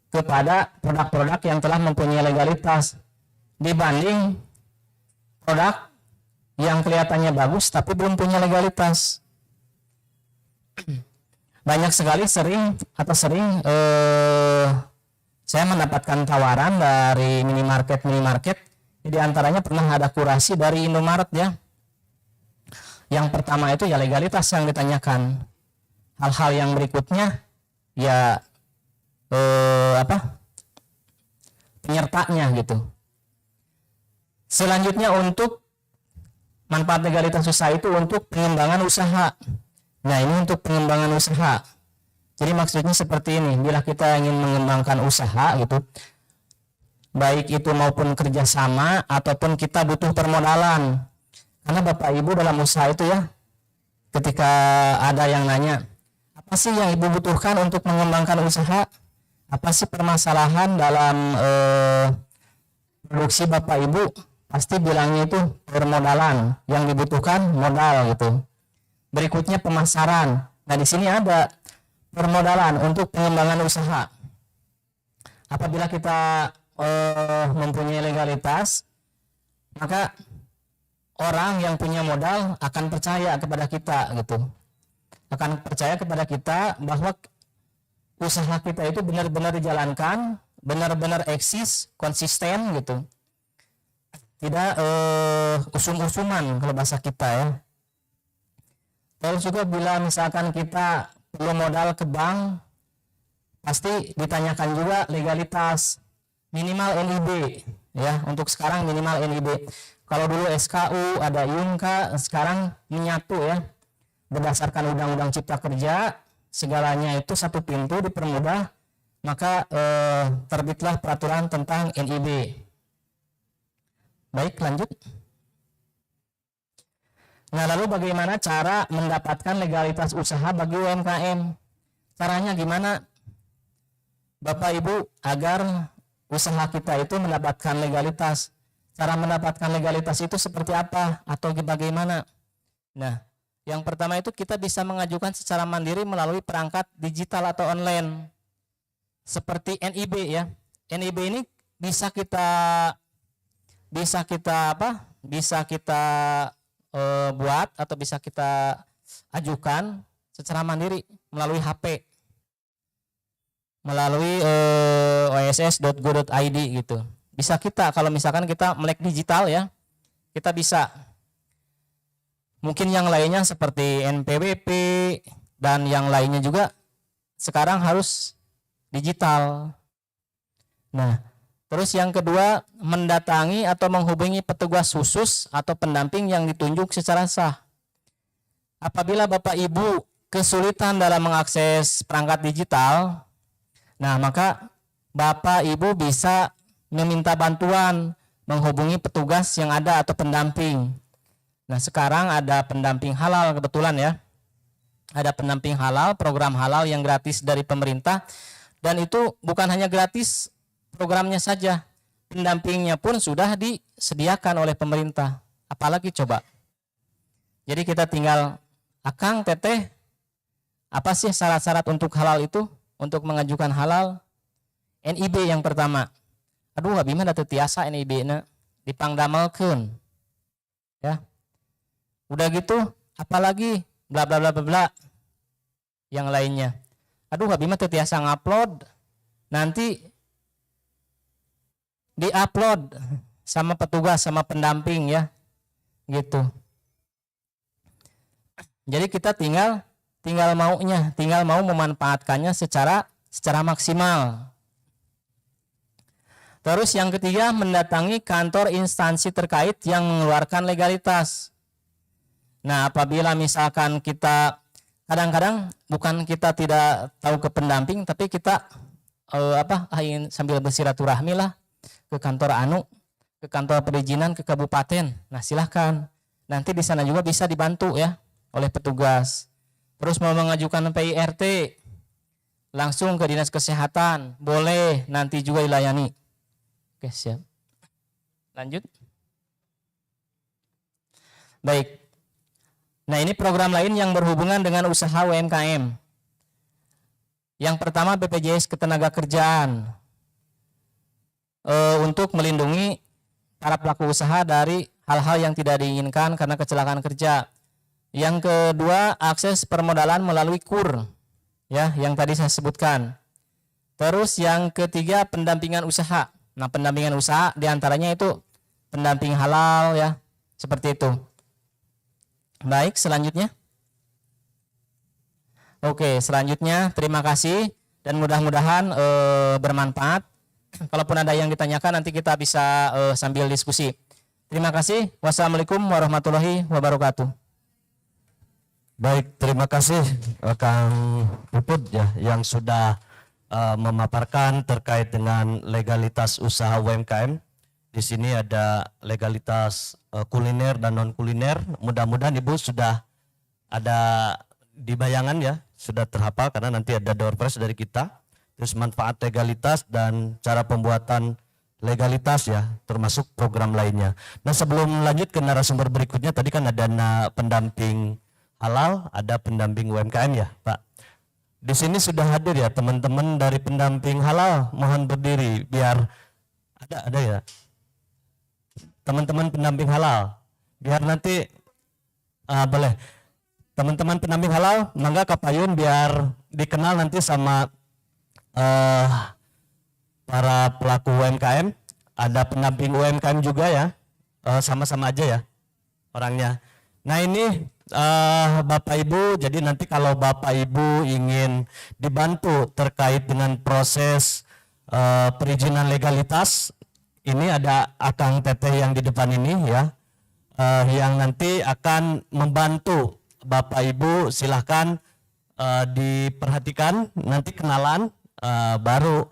Speaker 5: kepada produk-produk yang telah mempunyai legalitas dibanding produk yang kelihatannya bagus tapi belum punya legalitas. Banyak sekali sering saya mendapatkan tawaran dari minimarket. Di antaranya pernah ada kurasi dari Indomaret ya. Yang pertama itu ya legalitas yang ditanyakan. Hal-hal yang berikutnya ya penyertanya gitu. Selanjutnya untuk manfaat legalitas usaha itu untuk pengembangan usaha. Nah, ini untuk pengembangan usaha. Jadi maksudnya seperti ini, bila kita ingin mengembangkan usaha gitu, baik itu maupun kerjasama ataupun kita butuh permodalan. Karena Bapak Ibu dalam usaha itu ya, ketika ada yang nanya, apa sih yang Ibu butuhkan untuk mengembangkan usaha? Apa sih permasalahan dalam produksi Bapak Ibu? Pasti bilangnya itu permodalan, yang dibutuhkan modal gitu. Berikutnya pemasaran. Nah, di sini ada permodalan untuk pengembangan usaha. Apabila kita mempunyai legalitas, maka orang yang punya modal akan percaya kepada kita gitu. Akan percaya kepada kita bahwa usaha kita itu benar-benar dijalankan, benar-benar eksis, konsisten gitu. Tidak usum-usuman kalau bahasa kita ya. Terus juga bila misalkan kita perlu modal ke bank, pasti ditanyakan juga legalitas, minimal NIB ya. Untuk sekarang minimal NIB. Kalau dulu SKU ada Yunka, sekarang menyatu ya. Berdasarkan Undang-Undang Cipta Kerja, segalanya itu satu pintu dipermudah, maka terbitlah peraturan tentang NIB. Baik, lanjut. Nah, lalu bagaimana cara mendapatkan legalitas usaha bagi UMKM? Caranya gimana, Bapak Ibu, agar usaha kita itu mendapatkan legalitas? Cara mendapatkan legalitas itu seperti apa atau bagaimana? Nah, yang pertama itu kita bisa mengajukan secara mandiri melalui perangkat digital atau online. Seperti NIB ya. NIB ini bisa kita buat atau bisa kita ajukan secara mandiri melalui HP, melalui oss.go.id gitu. Bisa kita, kalau misalkan kita melek digital ya, kita bisa. Mungkin yang lainnya seperti NPWP dan yang lainnya juga sekarang harus digital. Nah, terus yang kedua, mendatangi atau menghubungi petugas khusus atau pendamping yang ditunjuk secara sah. Apabila Bapak Ibu kesulitan dalam mengakses perangkat digital, nah maka Bapak Ibu bisa meminta bantuan, menghubungi petugas yang ada atau pendamping. Nah, sekarang ada pendamping halal kebetulan ya. Ada pendamping halal, program halal yang gratis dari pemerintah, dan itu bukan hanya gratis programnya saja, pendampingnya pun sudah disediakan oleh pemerintah. Apalagi coba. Jadi kita tinggal, Akang, Teteh, apa sih syarat-syarat untuk halal itu? Untuk mengajukan halal, NIB yang pertama. Aduh, abimah datu tiasa NIB-na dipangdamelkeun. Ya. Udah gitu, apalagi bla bla bla bla bla yang lainnya. Aduh, abimah teu tiasa ngupload. Nanti di-upload sama petugas, sama pendamping ya. Gitu. Jadi kita tinggal maunya, tinggal mau memanfaatkannya secara maksimal. Terus yang ketiga, mendatangi kantor instansi terkait yang mengeluarkan legalitas. Nah, apabila misalkan kita kadang-kadang bukan kita tidak tahu ke pendamping, tapi kita ingin sambil bersilaturahmi lah ke kantor ke kantor perizinan ke kabupaten. Nah silahkan, nanti di sana juga bisa dibantu ya oleh petugas. Terus mau mengajukan PIRT langsung ke dinas kesehatan, boleh, nanti juga dilayani. Oke, siap. Lanjut. Baik. Nah, ini program lain yang berhubungan dengan usaha UMKM. Yang pertama BPJS Ketenagakerjaan. Untuk melindungi para pelaku usaha dari hal-hal yang tidak diinginkan karena kecelakaan kerja. Yang kedua, akses permodalan melalui KUR. Ya, yang tadi saya sebutkan. Terus yang ketiga, pendampingan usaha. Nah, pendampingan usaha diantaranya itu pendamping halal ya, seperti itu. Baik, selanjutnya. Oke, selanjutnya terima kasih dan mudah-mudahan bermanfaat. Kalaupun ada yang ditanyakan nanti kita bisa sambil diskusi. Terima kasih. Wassalamualaikum warahmatullahi wabarakatuh.
Speaker 7: Baik, terima kasih Kang Puput ya yang sudah memaparkan terkait dengan legalitas usaha UMKM. Di sini ada legalitas kuliner dan non kuliner. Mudah-mudahan Ibu sudah ada di bayangan ya, sudah terhafal karena nanti ada door prize dari kita. Terus manfaat legalitas dan cara pembuatan legalitas ya, termasuk program lainnya. Nah, sebelum lanjut ke narasumber berikutnya, tadi kan ada pendamping halal, ada pendamping UMKM ya, Pak. Di sini sudah hadir ya teman-teman dari pendamping halal, mohon berdiri biar ada ya. Teman-teman pendamping halal, biar nanti boleh. Teman-teman pendamping halal, mangga kapayun biar dikenal nanti sama para pelaku UMKM. Ada pendamping UMKM juga ya, sama-sama aja ya orangnya. Nah ini Bapak Ibu, jadi nanti kalau Bapak Ibu ingin dibantu terkait dengan proses perizinan legalitas, ini ada Akang Teteh yang di depan ini ya, yang nanti akan membantu Bapak Ibu. Silahkan diperhatikan, nanti kenalan baru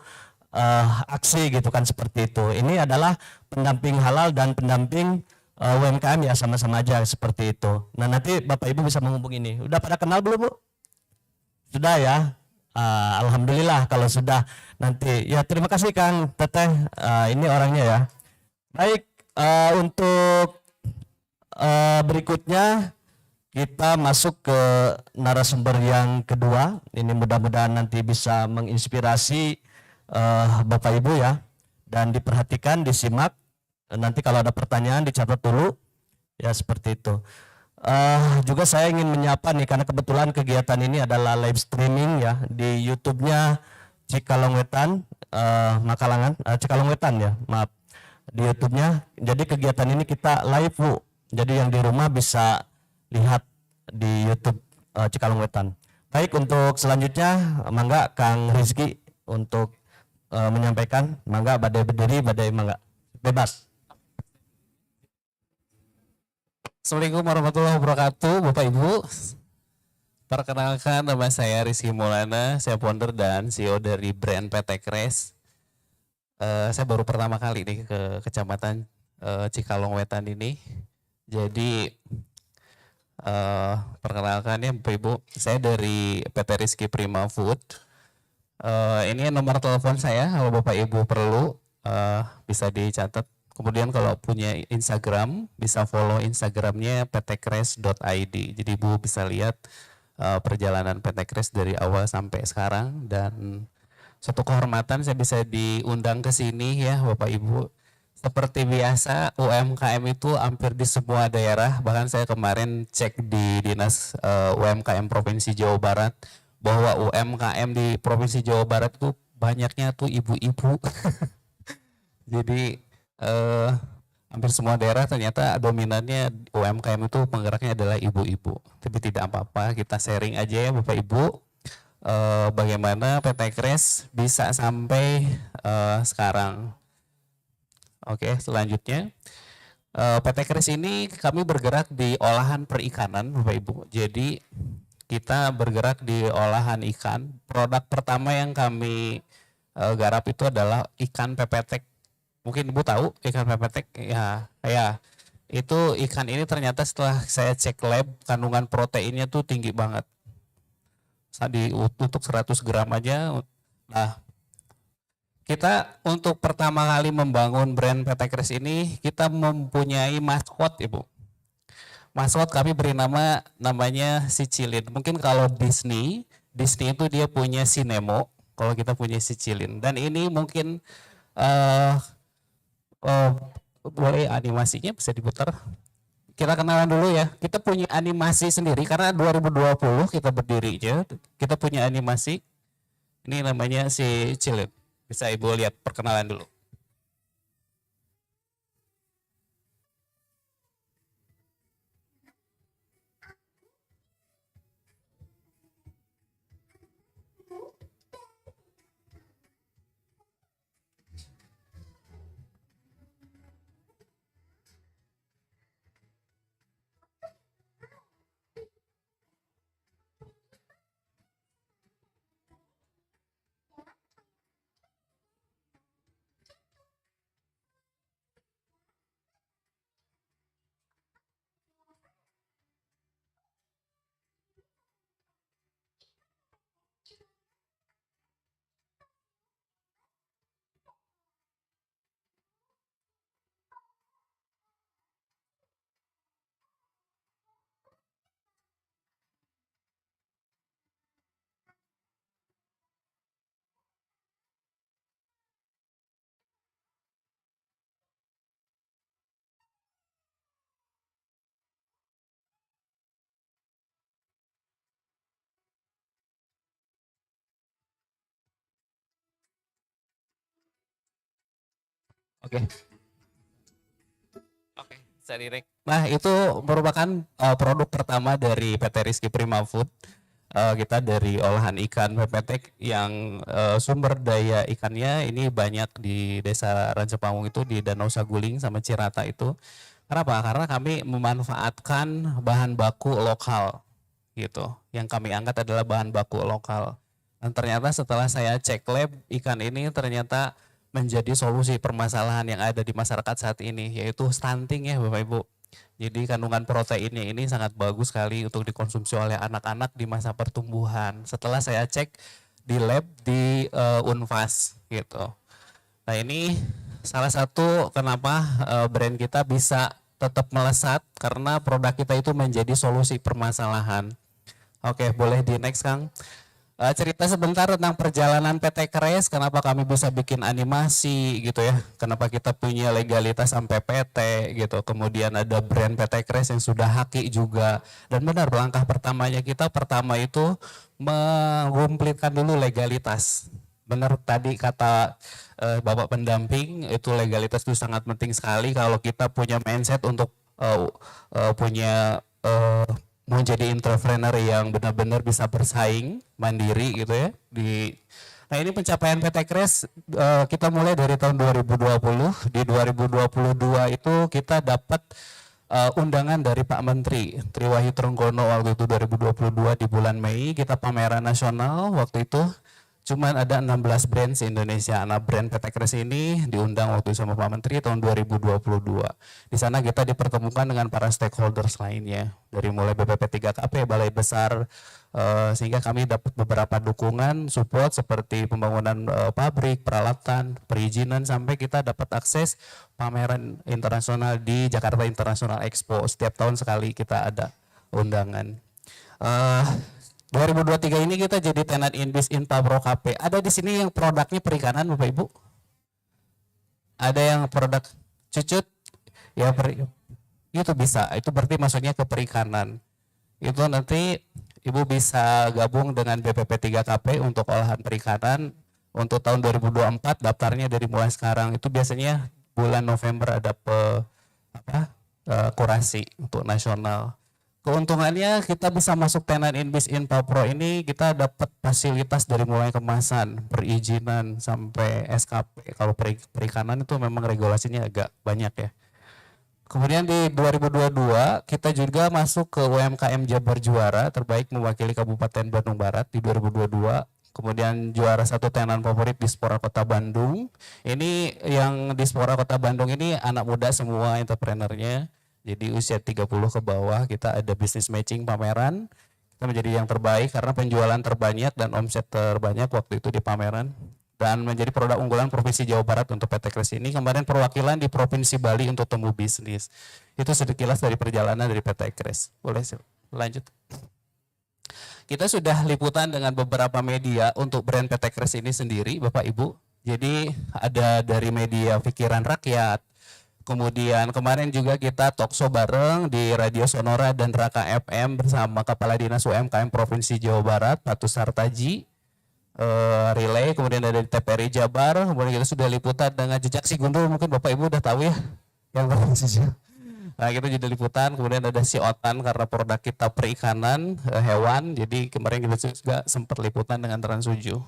Speaker 7: aksi gitu kan, seperti itu. Ini adalah pendamping halal dan pendamping UMKM ya, sama-sama aja seperti itu. Nah nanti Bapak Ibu bisa menghubungi ini. Udah pada kenal belum Bu? Sudah ya? Alhamdulillah kalau sudah. Nanti ya, terima kasih Kang Teteh, ini orangnya ya. Baik, untuk berikutnya kita masuk ke narasumber yang kedua. Ini mudah-mudahan nanti bisa menginspirasi Bapak Ibu ya, dan diperhatikan, disimak. Nanti kalau ada pertanyaan dicatat dulu ya, seperti itu. Juga saya ingin menyapa nih, karena kebetulan kegiatan ini adalah live streaming ya di YouTube-nya Cikalong Wetan, Makalangan, Cikalong Wetan ya, maaf, di YouTube-nya. Jadi kegiatan ini kita live Bu, jadi yang di rumah bisa lihat di YouTube Cikalong Wetan. Baik, untuk selanjutnya mangga Kang Rizky untuk menyampaikan. Mangga, badai berdiri, badai mangga, bebas.
Speaker 8: Assalamualaikum warahmatullahi wabarakatuh, Bapak Ibu. Perkenalkan, nama saya Rizky Maulana, saya founder dan CEO dari brand PT Kres. Saya baru pertama kali nih ke Kecamatan Cikalong Wetan ini. Jadi perkenalkan ya Bapak Ibu, saya dari PT Rizky Prima Food. Ini nomor telepon saya, kalau Bapak Ibu perlu bisa dicatat. Kemudian kalau punya Instagram, bisa follow Instagramnya ptkres.id. Jadi Ibu bisa lihat perjalanan PT Kres dari awal sampai sekarang. Dan suatu kehormatan saya bisa diundang ke sini ya Bapak Ibu. Seperti biasa UMKM itu hampir di semua daerah. Bahkan saya kemarin cek di Dinas UMKM Provinsi Jawa Barat, bahwa UMKM di Provinsi Jawa Barat itu banyaknya tuh ibu-ibu. Jadi hampir semua daerah ternyata dominannya UMKM itu penggeraknya adalah ibu-ibu. Tapi tidak apa-apa, kita sharing aja ya Bapak Ibu, bagaimana PT Kres bisa sampai sekarang. Oke, selanjutnya PT Kres ini kami bergerak di olahan perikanan Bapak Ibu. Jadi kita bergerak di olahan ikan. Produk pertama yang kami garap itu adalah ikan pepetek. Mungkin Ibu tahu ikan pepetek? Ya, itu ikan ini ternyata setelah saya cek lab, kandungan proteinnya tuh tinggi banget. Untuk 100 gram aja. Nah, kita untuk pertama kali membangun brand PT Kris ini, kita mempunyai maskot, Ibu. Maskot kami beri namanya si Cilin. Mungkin kalau Disney itu dia punya si Nemo, kalau kita punya si Cilin. Dan ini mungkin boleh animasinya bisa diputar. Kita kenalan dulu ya. Kita punya animasi sendiri karena 2020 kita berdirinya. Kita punya animasi. Ini namanya si Cilin. Bisa Ibu lihat perkenalan dulu. Oke. Oke, saya direct. Nah, itu merupakan produk pertama dari PT Rizky Prima Food. Kita dari olahan ikan pepetek yang sumber daya ikannya ini banyak di Desa Rancapangung itu, di Danau Saguling sama Cirata itu. Kenapa? Karena kami memanfaatkan bahan baku lokal gitu. Yang kami angkat adalah bahan baku lokal. Dan ternyata setelah saya cek lab, ikan ini ternyata menjadi solusi permasalahan yang ada di masyarakat saat ini, yaitu stunting ya Bapak Ibu. Jadi kandungan proteinnya ini sangat bagus sekali untuk dikonsumsi oleh anak-anak di masa pertumbuhan. Setelah saya cek di lab di Unfas gitu. Nah, ini salah satu kenapa brand kita bisa tetap melesat, karena produk kita itu menjadi solusi permasalahan. Oke, boleh di next Kang. Cerita sebentar tentang perjalanan PT Kris, kenapa kami bisa bikin animasi gitu ya, kenapa kita punya legalitas sampai PT gitu, kemudian ada brand PT Kris yang sudah haki juga. Dan benar, langkah pertamanya kita pertama itu mengumplitkan dulu legalitas. Benar tadi kata Bapak pendamping, itu legalitas itu sangat penting sekali kalau kita punya mindset untuk punya mau jadi entrepreneur yang benar-benar bisa bersaing mandiri gitu ya. Nah, ini pencapaian PT Kris kita mulai dari tahun 2020. Di 2022 itu kita dapat undangan dari Pak Menteri Tri Wahyu Trenggono waktu itu 2022 di bulan Mei. Kita pameran nasional waktu itu. Cuman ada 16 brand se-Indonesia. Nah, brand PT Kris ini diundang waktu itu sama Pak Menteri tahun 2022. Di sana kita dipertemukan dengan para stakeholders lainnya. Dari mulai BPP 3KP, Balai Besar, sehingga kami dapat beberapa dukungan, support seperti pembangunan pabrik, peralatan, perizinan, sampai kita dapat akses pameran internasional di Jakarta International Expo. Setiap tahun sekali kita ada undangan. 2023 ini kita jadi tenant Inbis Inpa Pro KP. Ada di sini yang produknya perikanan Bapak Ibu? Ada yang produk cucut? Ya, itu bisa. Itu berarti masuknya ke perikanan. Itu nanti Ibu bisa gabung dengan BPP 3KP untuk olahan perikanan. Untuk tahun 2024 daftarnya dari mulai sekarang. Itu biasanya bulan November ada kurasi untuk nasional. Keuntungannya kita bisa masuk tenant Inbis Inpa Pro ini, kita dapat fasilitas dari mulai kemasan, perizinan sampai SKP. Kalau perikanan itu memang regulasinya agak banyak ya. Kemudian di 2022 kita juga masuk ke UMKM Jabar Juara terbaik mewakili Kabupaten Bandung Barat di 2022. Kemudian juara satu tenan favorit Dispora Kota Bandung. Ini yang Dispora Kota Bandung ini anak muda semua entrepreneurnya. Jadi usia 30 ke bawah. Kita ada business matching pameran. Kita menjadi yang terbaik karena penjualan terbanyak dan omset terbanyak waktu itu di pameran. Dan menjadi produk unggulan Provinsi Jawa Barat untuk PT Kris ini. Kemarin perwakilan di Provinsi Bali untuk tumbuh bisnis. Itu sekilas dari perjalanan dari PT Kris. Boleh lanjut. Kita sudah liputan dengan beberapa media untuk brand PT Kris ini sendiri, Bapak Ibu. Jadi ada dari media Pikiran Rakyat. Kemudian kemarin juga kita talkshow bareng di Radio Sonora dan Raka FM bersama Kepala Dinas UMKM Provinsi Jawa Barat, Patu Sartaji. Relay, kemudian ada di TPRI Jabar, kemudian kita sudah liputan dengan Jejak Si Gundul, mungkin Bapak Ibu udah tahu ya yang nah kita juga liputan, kemudian ada Si Otan karena produk kita perikanan hewan, jadi kemarin kita juga sempat liputan dengan Trans 7.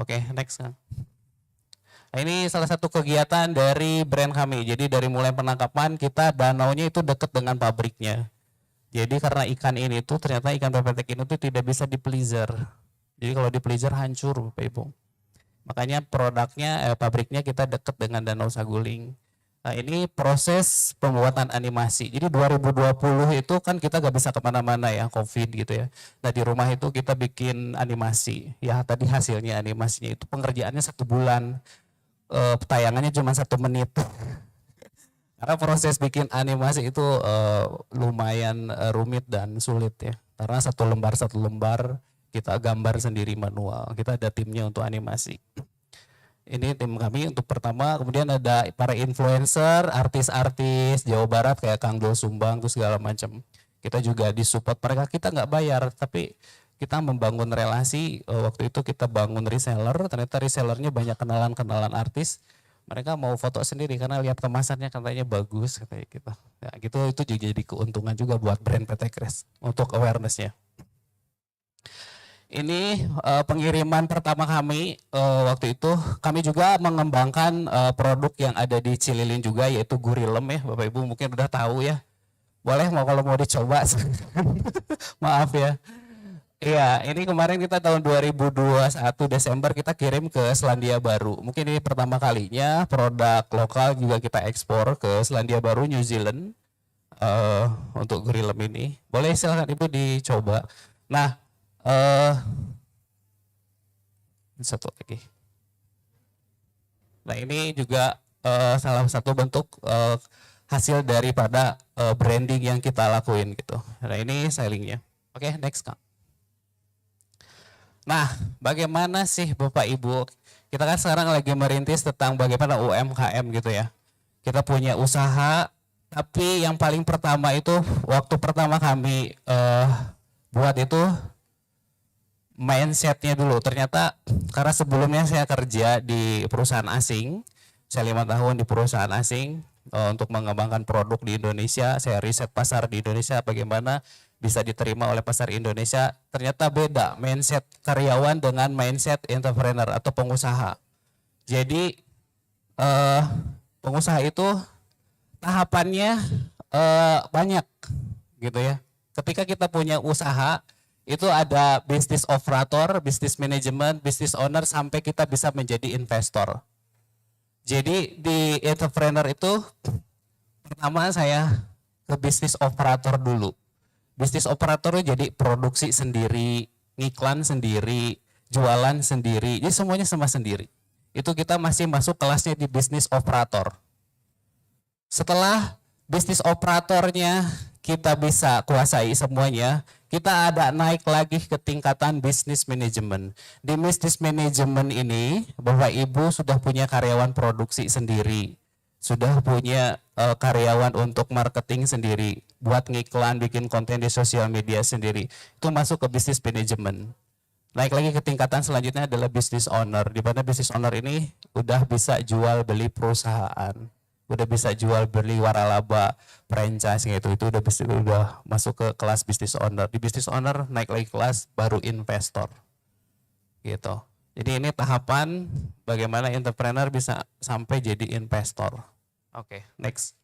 Speaker 8: Oke, next. Nah, ini salah satu kegiatan dari brand kami, jadi dari mulai penangkapan kita danaunya itu dekat dengan pabriknya, jadi karena ikan ini tuh ternyata ikan pepetek ini tuh tidak bisa di pleaser. Jadi kalau di pleaser hancur Bapak Ibu. Makanya produknya, pabriknya kita dekat dengan Danau Saguling. Nah ini proses pembuatan animasi. Jadi 2020 itu kan kita gak bisa kemana-mana ya, COVID gitu ya. Nah di rumah itu kita bikin animasi. Ya tadi hasilnya animasinya itu pengerjaannya 1 bulan. Tayangannya cuma 1 menit. Karena proses bikin animasi itu lumayan rumit dan sulit ya. Karena 1 lembar kita gambar sendiri manual, kita ada timnya untuk animasi. Ini tim kami untuk pertama, kemudian ada para influencer, artis-artis Jawa Barat kayak Kang Dul Sumbang, terus segala macam. Kita juga disupport mereka, kita nggak bayar, tapi kita membangun relasi. Waktu itu kita bangun reseller, ternyata resellernya banyak kenalan-kenalan artis. Mereka mau foto sendiri karena lihat kemasannya katanya bagus, katanya gitu. Ya, gitu itu juga jadi keuntungan juga buat brand PT Kris untuk awarenessnya. Ini pengiriman pertama kami waktu itu kami juga mengembangkan produk yang ada di Cililin juga yaitu gurilem ya Bapak Ibu mungkin udah tahu ya. Boleh kalau mau dicoba. Maaf ya. Iya, ini kemarin kita tahun 2021 Desember kita kirim ke Selandia Baru. Mungkin ini pertama kalinya produk lokal juga kita ekspor ke Selandia Baru, New Zealand untuk gurilem ini. Boleh silakan Ibu dicoba. Nah, satu lagi. Nah ini juga salah satu bentuk hasil daripada branding yang kita lakuin gitu. Nah ini stylingnya. Oke, next Kak. Nah bagaimana sih Bapak Ibu, kita kan sekarang lagi merintis tentang bagaimana UMKM gitu ya. Kita punya usaha, tapi yang paling pertama itu waktu pertama kami buat itu mindsetnya dulu. Ternyata karena sebelumnya saya kerja di perusahaan asing, saya 5 tahun di perusahaan asing untuk mengembangkan produk di Indonesia. Saya riset pasar di Indonesia bagaimana bisa diterima oleh pasar Indonesia. Ternyata beda mindset karyawan dengan mindset entrepreneur atau pengusaha. Jadi pengusaha itu tahapannya banyak gitu ya. Ketika kita punya usaha itu ada bisnis operator, bisnis manajemen, bisnis owner sampai kita bisa menjadi investor. Jadi di entrepreneur itu pertama saya ke bisnis operator dulu. Bisnis operator jadi produksi sendiri, ngiklan sendiri, jualan sendiri, jadi semuanya sama sendiri. Itu kita masih masuk kelasnya di bisnis operator. Setelah bisnis operatornya kita bisa kuasai semuanya, kita ada naik lagi ke tingkatan bisnis manajemen. Di bisnis manajemen ini, Bapak Ibu sudah punya karyawan produksi sendiri, sudah punya karyawan untuk marketing sendiri, buat ngiklan, bikin konten di sosial media sendiri. Itu masuk ke bisnis manajemen. Naik lagi ke tingkatan selanjutnya adalah bisnis owner, di mana bisnis owner ini udah bisa jual beli perusahaan, udah bisa jual beli waralaba, franchise gitu. Itu udah masuk ke kelas bisnis owner. Di bisnis owner naik lagi kelas baru investor gitu. Jadi ini tahapan bagaimana entrepreneur bisa sampai jadi investor. Oke, next.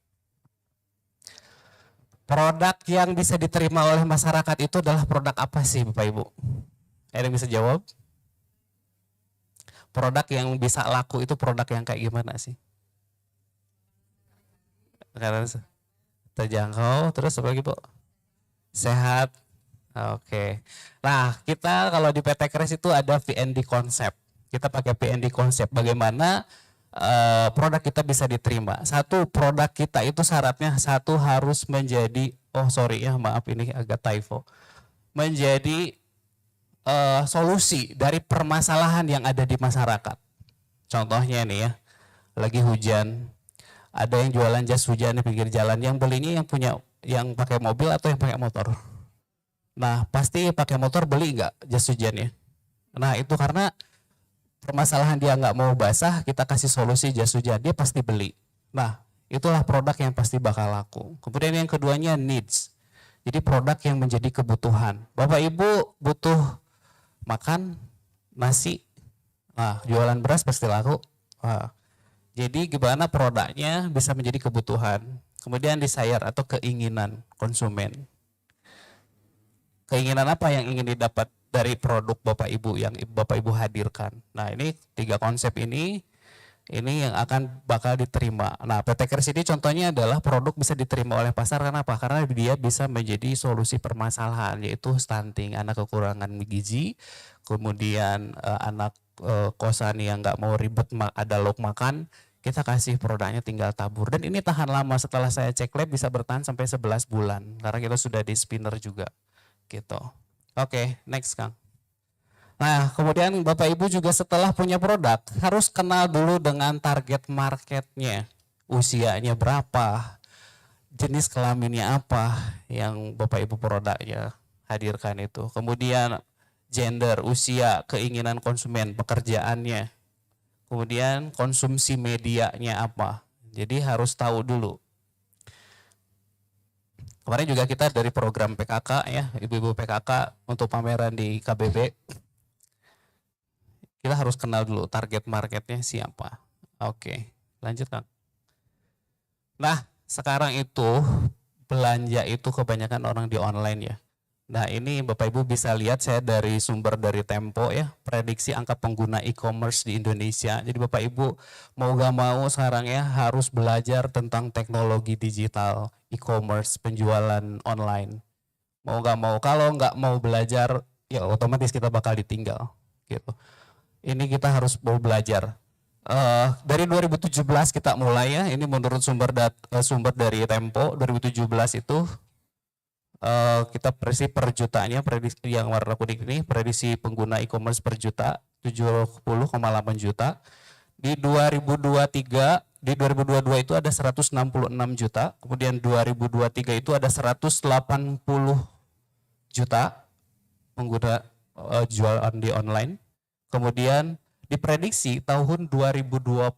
Speaker 8: Produk yang bisa diterima oleh masyarakat itu adalah produk apa sih Bapak Ibu? Ada yang bisa jawab? Produk yang bisa laku itu produk yang kayak gimana sih? Karena terjangkau, terus apa lagi Bu? Sehat. Oke. Nah, kita kalau di PT Kris itu ada VND konsep. Kita pakai VND konsep. Bagaimana produk kita bisa diterima. Satu, produk kita itu syaratnya satu harus menjadi, oh sorry ya maaf ini agak typo, menjadi solusi dari permasalahan yang ada di masyarakat. Contohnya nih ya, lagi hujan, ada yang jualan jas hujan di pinggir jalan, yang belinya yang punya, yang pakai mobil atau yang pakai motor? Nah pasti pakai motor beli nggak jas hujannya? Nah itu karena permasalahan dia nggak mau basah, kita kasih solusi jas hujan, dia pasti beli. Nah, itulah produk yang pasti bakal laku. Kemudian yang keduanya needs. Jadi produk yang menjadi kebutuhan. Bapak Ibu butuh makan, nasi, nah jualan beras pasti laku. Nah, jadi gimana produknya bisa menjadi kebutuhan. Kemudian desire atau keinginan konsumen. Keinginan apa yang ingin didapat dari produk Bapak Ibu yang Bapak Ibu hadirkan. Nah ini 3 konsep ini yang akan bakal diterima. Nah PT Kris ini contohnya adalah produk bisa diterima oleh pasar. Kenapa? Karena dia bisa menjadi solusi permasalahan, yaitu stunting, anak kekurangan gizi, kemudian anak kosan yang nggak mau ribet ada lauk makan, kita kasih produknya tinggal tabur. Dan ini tahan lama, setelah saya cek lab bisa bertahan sampai 11 bulan karena kita sudah di spinner juga gitu. Oke, next Kang. Nah, kemudian Bapak Ibu juga setelah punya produk harus kenal dulu dengan target marketnya, usianya berapa, jenis kelaminnya apa yang Bapak Ibu produknya hadirkan itu. Kemudian gender, usia, keinginan konsumen, pekerjaannya, kemudian konsumsi medianya apa. Jadi harus tahu dulu. Kemarin juga kita dari program PKK ya, ibu-ibu PKK untuk pameran di KBB. Kita harus kenal dulu target marketnya siapa. Oke, lanjut Kang. Nah, sekarang itu belanja itu kebanyakan orang di online ya. Nah ini Bapak Ibu bisa lihat saya dari sumber dari Tempo ya, prediksi angka pengguna e-commerce di Indonesia. Jadi Bapak Ibu mau gak mau sekarang ya harus belajar tentang teknologi digital, e-commerce, penjualan online. Mau gak mau, kalau nggak mau belajar ya otomatis kita bakal ditinggal gitu. Ini kita harus mau belajar. Dari 2017 kita mulai ya, ini menurut sumber dari Tempo 2017 itu kita prediksi per jutanya, prediksi yang warna kuning ini prediksi pengguna e-commerce per juta 70,8 juta. Di 2023, di 2022 itu ada 166 juta, kemudian 2023 itu ada 180 juta pengguna jualan di online. Kemudian diprediksi tahun 2024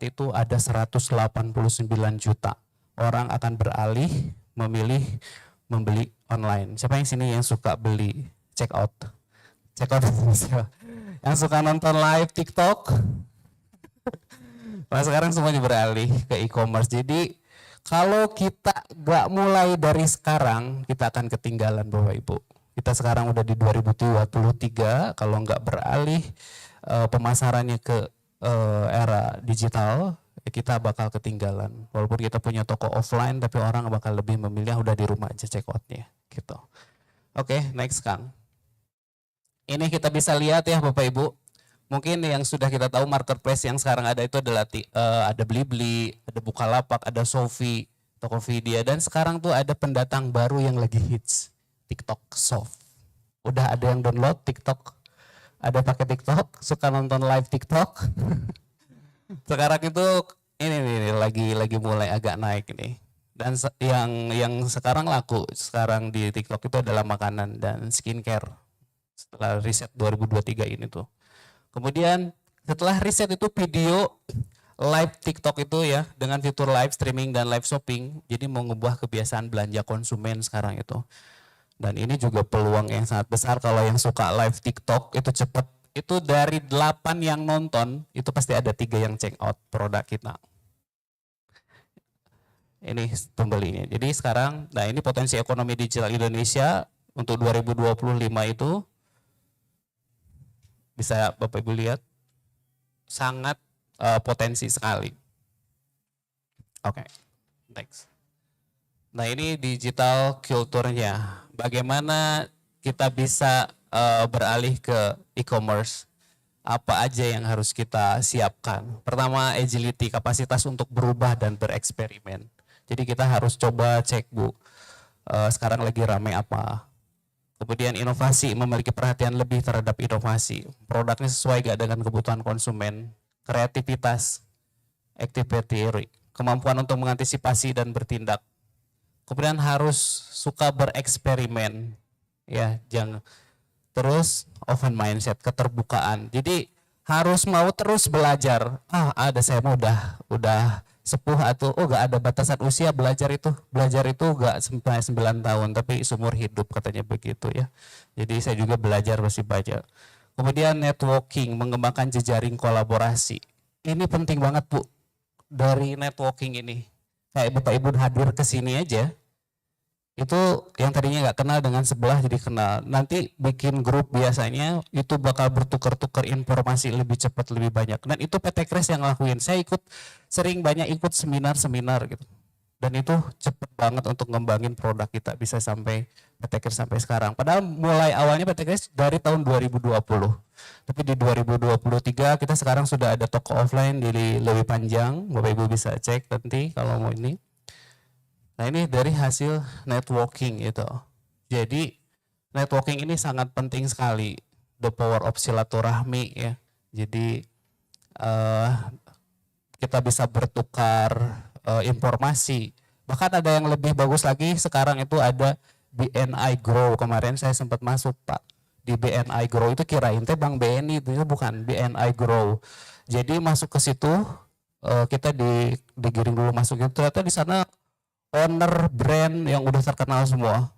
Speaker 8: itu ada 189 juta orang akan beralih membeli online. Siapa yang sini yang suka beli check out yang suka nonton live TikTok? Nah sekarang semuanya beralih ke e-commerce. Jadi kalau kita gak mulai dari sekarang, kita akan ketinggalan Bapak Ibu. Kita sekarang udah di 2023, kalau nggak beralih pemasarannya ke era digital, ya kita bakal ketinggalan. Walaupun kita punya toko offline, tapi orang bakal lebih memilih udah di rumah aja check outnya gitu. Oke, next Kang. Ini kita bisa lihat ya Bapak Ibu. Mungkin yang sudah kita tahu marketplace yang sekarang ada itu adalah ada Blibli, ada Bukalapak, ada Shopee, Tokopedia, dan sekarang tuh ada pendatang baru yang lagi hits, TikTok Shop. Udah ada yang download TikTok, ada pakai TikTok, suka nonton live TikTok. Sekarang itu ini lagi mulai agak naik nih. Dan yang sekarang laku sekarang di TikTok itu adalah makanan dan skincare. Setelah riset 2023 ini tuh. Kemudian setelah riset itu video live TikTok itu ya dengan fitur live streaming dan live shopping, jadi mau ngubah kebiasaan belanja konsumen sekarang itu. Dan ini juga peluang yang sangat besar kalau yang suka live TikTok itu cepat. Itu dari 8 yang nonton itu pasti ada 3 yang check out produk kita. ini pembelinya. Jadi sekarang, nah ini potensi ekonomi digital Indonesia untuk 2025 itu bisa Bapak Ibu lihat sangat potensi sekali. Oke, next. Nah ini digital culture-nya. Bagaimana kita bisa beralih ke e-commerce? Apa aja yang harus kita siapkan? Pertama, agility, kapasitas untuk berubah dan bereksperimen. Jadi kita harus coba cek Bu, sekarang lagi ramai apa. Kemudian inovasi, memiliki perhatian lebih terhadap inovasi. Produknya sesuai gak dengan kebutuhan konsumen. Kreativitas, activity, kemampuan untuk mengantisipasi dan bertindak. Kemudian harus suka bereksperimen, ya, jangan terus open mindset, keterbukaan. Jadi harus mau terus belajar. Ada saya mau udah sepuh atau gak ada batasan usia belajar itu gak sampai 9 tahun tapi seumur hidup katanya begitu ya. Jadi saya juga belajar masih banyak. Kemudian networking, mengembangkan jejaring kolaborasi. Ini penting banget Bu. Dari networking ini, kayak Bapak Ibu hadir ke sini aja, itu yang tadinya nggak kenal dengan sebelah jadi kenal. Nanti bikin grup biasanya itu bakal bertukar-tukar informasi lebih cepat, lebih banyak. Dan itu PT Kres yang ngelakuin. Saya sering banyak ikut seminar-seminar gitu. Dan itu cepet banget untuk ngembangin produk kita bisa sampai PT Kres sampai sekarang. Padahal mulai awalnya PT Kres dari tahun 2020. Tapi di 2023 kita sekarang sudah ada toko offline di Lewi Panjang. Bapak Ibu bisa cek nanti kalau mau ini. Nah ini dari hasil networking itu. Jadi networking ini sangat penting sekali. The power of silaturahmi ya. Jadi kita bisa bertukar informasi. Bahkan ada yang lebih bagus lagi sekarang itu ada BNI Grow. Kemarin saya sempat masuk Pak di BNI Grow itu kirain teh Bank BNI itu bukan BNI Grow. Jadi masuk ke situ kita digiring dulu masuknya ternyata di sana owner brand yang udah terkenal semua.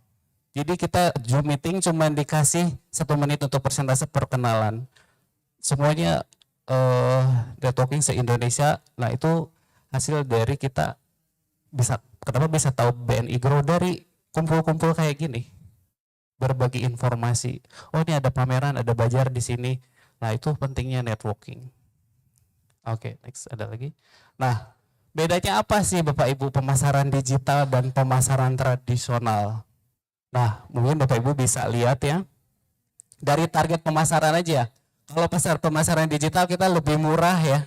Speaker 8: Jadi kita Zoom meeting cuma dikasih 1 menit untuk persentase perkenalan. Semuanya networking se-Indonesia. Nah itu hasil dari kita kenapa bisa tahu BNI Grow dari kumpul-kumpul kayak gini. Berbagi informasi. Oh ini ada pameran, ada bazar di sini. Nah itu pentingnya networking. Oke, next ada lagi. Nah bedanya apa sih Bapak Ibu pemasaran digital dan pemasaran tradisional? Nah mungkin Bapak Ibu bisa lihat ya. Dari target pemasaran aja. Kalau pemasaran digital kita lebih murah ya.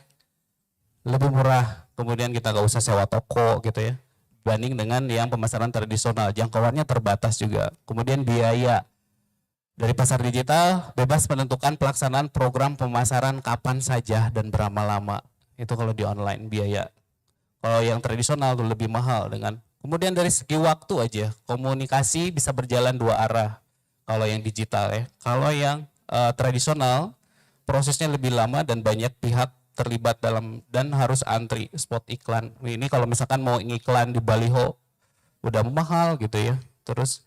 Speaker 8: Lebih murah. Kemudian kita gak usah sewa toko gitu ya. Banding dengan yang pemasaran tradisional, jangkauannya terbatas juga. Kemudian biaya dari pasar digital bebas menentukan pelaksanaan program pemasaran kapan saja dan berapa lama. Itu kalau di online biaya. Kalau yang tradisional tuh lebih mahal dengan. Kemudian dari segi waktu aja, komunikasi bisa berjalan 2 arah. Kalau yang digital ya. Kalau yang tradisional prosesnya lebih lama dan banyak pihak terlibat dalam dan harus antri spot iklan. Ini kalau misalkan mau ngiklan di baliho udah mahal gitu ya. Terus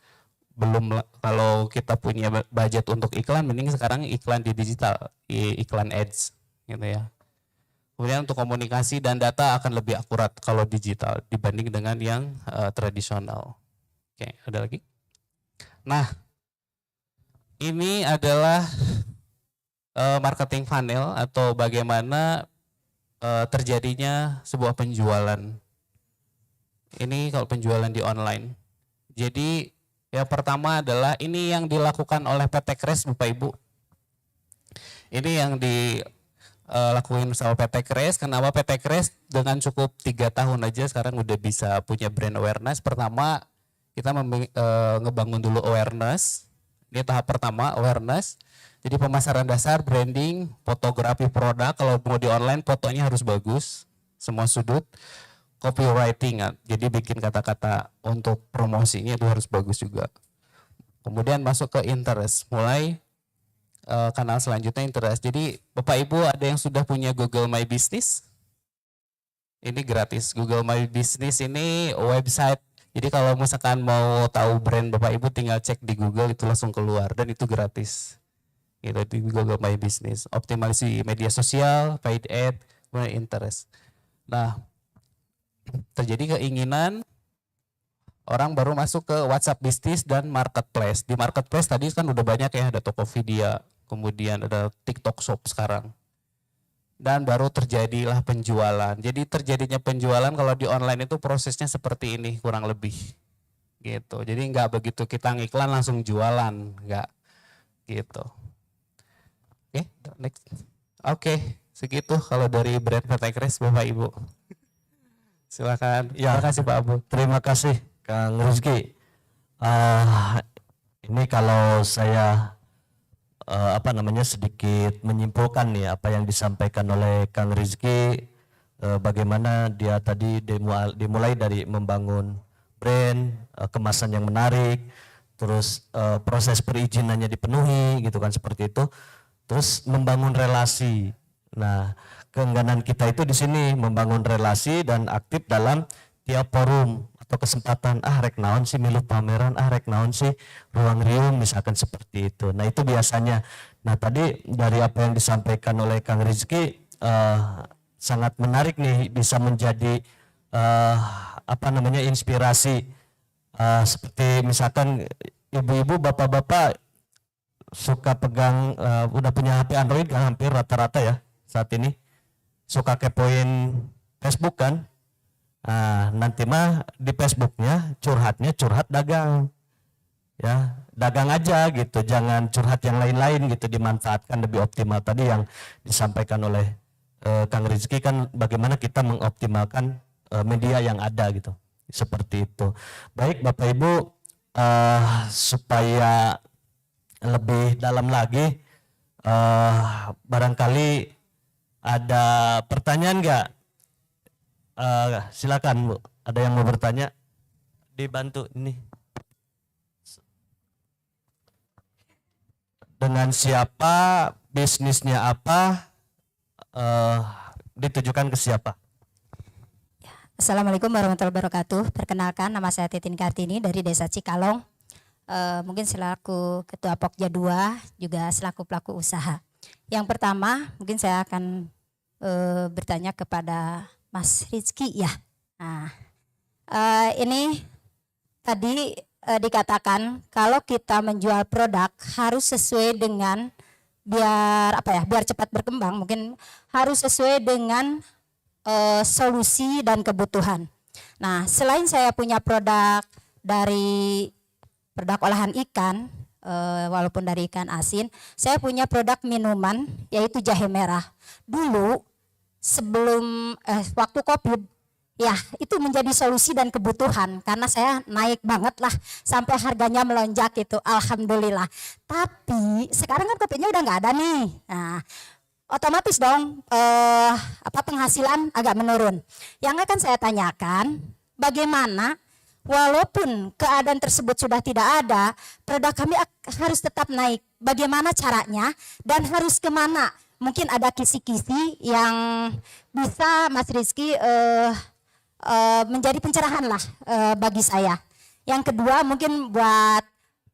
Speaker 8: belum kalau kita punya budget untuk iklan mending sekarang iklan di digital, iklan ads gitu ya. Kemudian untuk komunikasi dan data akan lebih akurat kalau digital dibanding dengan yang tradisional. Oke, ada lagi? Nah, ini adalah marketing funnel atau bagaimana terjadinya sebuah penjualan. Ini kalau penjualan di online. Jadi yang pertama adalah ini yang dilakukan oleh PT Kres Bapak Ibu. Ini yang dilakuin sama PT Kres. Kenapa PT Kres dengan cukup 3 tahun aja sekarang udah bisa punya brand awareness. Pertama kita ngebangun dulu awareness. Ini tahap pertama awareness. Jadi pemasaran dasar, branding, fotografi produk. Kalau mau di online fotonya harus bagus, semua sudut. Copywriting, jadi bikin kata-kata untuk promosinya itu harus bagus juga. Kemudian masuk ke interest, mulai kanal selanjutnya interest. Jadi Bapak Ibu ada yang sudah punya Google My Business? Ini gratis. Google My Business ini website. Jadi kalau misalkan mau tahu brand Bapak Ibu tinggal cek di Google itu langsung keluar dan itu gratis. Gitu di Google My Business. Optimalisasi media sosial, paid ad, kemudian interest. Nah, terjadi keinginan orang baru masuk ke WhatsApp bisnis dan marketplace. Di marketplace tadi kan udah banyak ya, ada Tokopedia, kemudian ada TikTok Shop sekarang. Dan baru terjadilah penjualan. Jadi terjadinya penjualan kalau di online itu prosesnya seperti ini kurang lebih. Gitu. Jadi nggak begitu kita ngiklan langsung jualan, nggak gitu. Oke, next. Oke, segitu kalau dari brand PT Kris, Bapak Ibu. Silakan.
Speaker 7: Ya.
Speaker 8: Terima kasih Pak Abu.
Speaker 7: Terima kasih Kang Rizky. Ini kalau saya sedikit menyimpulkan nih apa yang disampaikan oleh Kang Rizky, bagaimana dia tadi dimulai dari membangun brand, kemasan yang menarik, terus proses perizinannya dipenuhi gitu kan, seperti itu, terus membangun relasi. Nah, keengganan kita itu di sini membangun relasi dan aktif dalam tiap forum atau kesempatan, rek naon sih milu pameran, rek naon sih ruang riung, misalkan seperti itu. Nah, itu biasanya. Nah, tadi dari apa yang disampaikan oleh Kang Rizky sangat menarik nih, bisa menjadi inspirasi. Seperti misalkan ibu-ibu, bapak-bapak suka pegang, udah punya HP Android kan hampir rata-rata ya saat ini, suka kepoin Facebook kan. Nah, nanti mah di Facebooknya curhatnya curhat dagang, ya dagang aja gitu, jangan curhat yang lain-lain gitu, dimanfaatkan lebih optimal. Tadi yang disampaikan oleh Kang Rizky kan bagaimana kita mengoptimalkan media yang ada gitu, seperti itu. Baik Bapak Ibu, supaya lebih dalam lagi, barangkali ada pertanyaan nggak? Silakan Bu, ada yang mau bertanya, dibantu ini. Dengan siapa, bisnisnya apa, ditujukan ke siapa?
Speaker 9: Assalamualaikum warahmatullahi wabarakatuh. Perkenalkan, nama saya Titin Kartini dari Desa Cikalong. Mungkin selaku Ketua Pokja 2, juga selaku pelaku usaha. Yang pertama, mungkin saya akan bertanya kepada Mas Rizky ya. Nah, ini tadi dikatakan kalau kita menjual produk harus sesuai dengan biar cepat berkembang, mungkin harus sesuai dengan solusi dan kebutuhan. Nah, selain saya punya produk dari produk olahan ikan, walaupun dari ikan asin, saya punya produk minuman yaitu jahe merah. Dulu sebelum waktu COVID, ya itu menjadi solusi dan kebutuhan karena saya naik banget lah sampai harganya melonjak itu, alhamdulillah. Tapi sekarang kan COVID-nya udah nggak ada nih. Nah, otomatis dong penghasilan agak menurun. Yang akan saya tanyakan, bagaimana walaupun keadaan tersebut sudah tidak ada, produk kami harus tetap naik. Bagaimana caranya dan harus kemana? Mungkin ada kisi-kisi yang bisa Mas Rizky menjadi pencerahan lah bagi saya. Yang kedua mungkin buat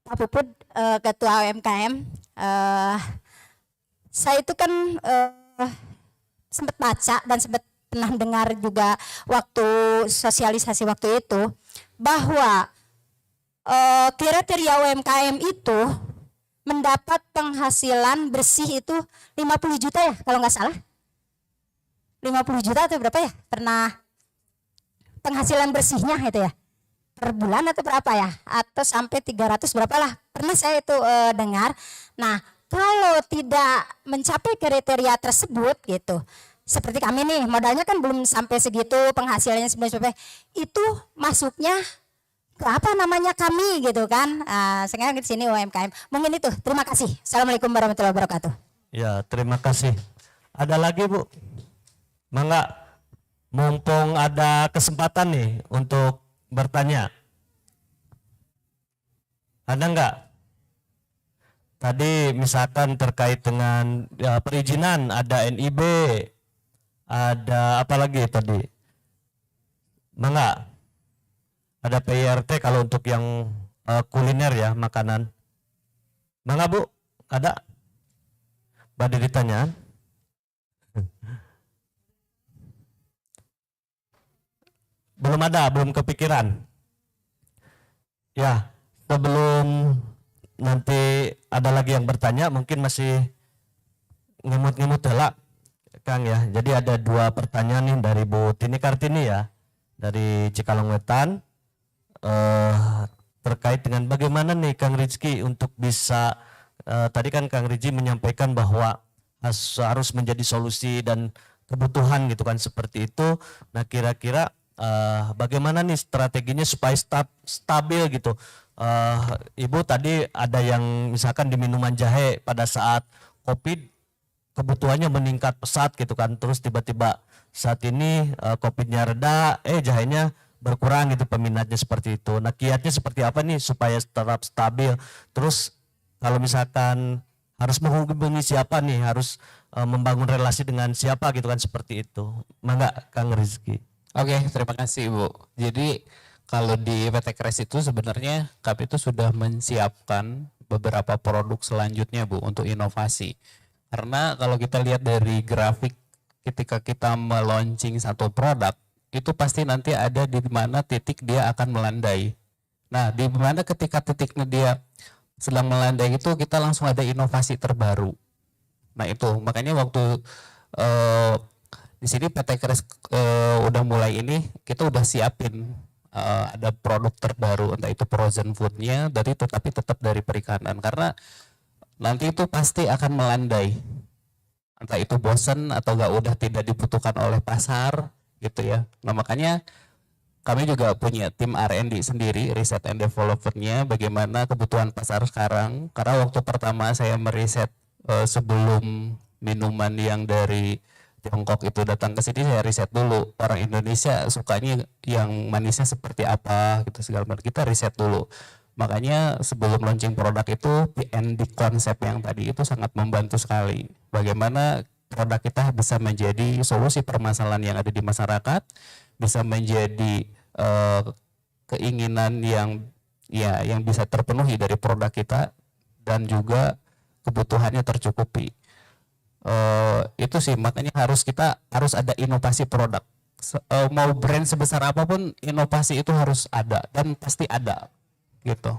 Speaker 9: Pak Puput, Ketua UMKM, saya itu kan sempat baca dan sempat pernah dengar juga waktu sosialisasi waktu itu bahwa kriteria UMKM itu mendapat penghasilan bersih itu 50 juta ya kalau nggak salah. 50 juta atau berapa ya? Pernah penghasilan bersihnya itu ya. Per bulan atau berapa ya? Atau sampai 300 berapa lah. Pernah saya itu dengar. Nah, kalau tidak mencapai kriteria tersebut gitu, seperti kami nih, modalnya kan belum sampai segitu, penghasilannya sebenarnya itu masuknya ke apa namanya kami gitu kan. Sekarang di sini UMKM. Mungkin itu. Terima kasih. Assalamualaikum warahmatullahi wabarakatuh.
Speaker 7: Ya, terima kasih. Ada lagi Bu? Mangga, mumpung ada kesempatan nih untuk bertanya. Ada enggak? Tadi misalkan terkait dengan perizinan, ada NIB, ada apa lagi tadi? Mangga, ada PIRT kalau untuk yang kuliner ya, makanan. Mangga Bu, ada? Bade ditanya. belum kepikiran. Ya, sebelum nanti ada lagi yang bertanya, mungkin masih ngemut-ngemut lah, Kang ya. Jadi ada 2 pertanyaan nih dari Bu Tini Kartini ya, dari Cikalong Wetan, terkait dengan bagaimana nih Kang Rizky untuk bisa, tadi kan Kang Rizky menyampaikan bahwa harus menjadi solusi dan kebutuhan gitu kan, seperti itu. Nah kira-kira bagaimana nih strateginya supaya stabil gitu. Ibu tadi ada yang misalkan di minuman jahe pada saat COVID kebutuhannya meningkat pesat gitu kan, terus tiba-tiba saat ini COVID-nya reda, jahenya berkurang gitu peminatnya, seperti itu. Nah kiatnya seperti apa nih supaya tetap stabil? Terus kalau misalkan harus menghubungi siapa nih, harus membangun relasi dengan siapa gitu kan, seperti itu. Mangga Kang Rizky.
Speaker 8: Oke, terima kasih Ibu. Jadi kalau di PT Kres itu sebenarnya kami itu sudah menyiapkan beberapa produk selanjutnya Bu untuk inovasi. Karena kalau kita lihat dari grafik ketika kita meluncing satu produk, itu pasti nanti ada di mana titik dia akan melandai. Nah, di mana ketika titiknya dia sedang melandai itu kita langsung ada inovasi terbaru. Nah, itu makanya waktu di sini PT Kres udah mulai ini, kita udah siapin ada produk terbaru, entah itu frozen foodnya, tapi tetap dari perikanan, karena nanti itu pasti akan melandai, entah itu bosen atau udah tidak dibutuhkan oleh pasar gitu ya. Nah makanya kami juga punya tim R&D sendiri, riset and development-nya, bagaimana kebutuhan pasar sekarang. Karena waktu pertama saya meriset sebelum minuman yang dari Tiongkok itu datang ke sini, saya riset dulu orang Indonesia sukanya yang manisnya seperti apa gitu, segala macam kita riset dulu. Makanya sebelum launching produk itu P&D konsep yang tadi itu sangat membantu sekali. Bagaimana produk kita bisa menjadi solusi permasalahan yang ada di masyarakat, bisa menjadi keinginan yang bisa terpenuhi dari produk kita, dan juga kebutuhannya tercukupi. Itu sih makanya harus ada inovasi produk. Mau brand sebesar apapun, inovasi itu harus ada dan pasti ada gitu.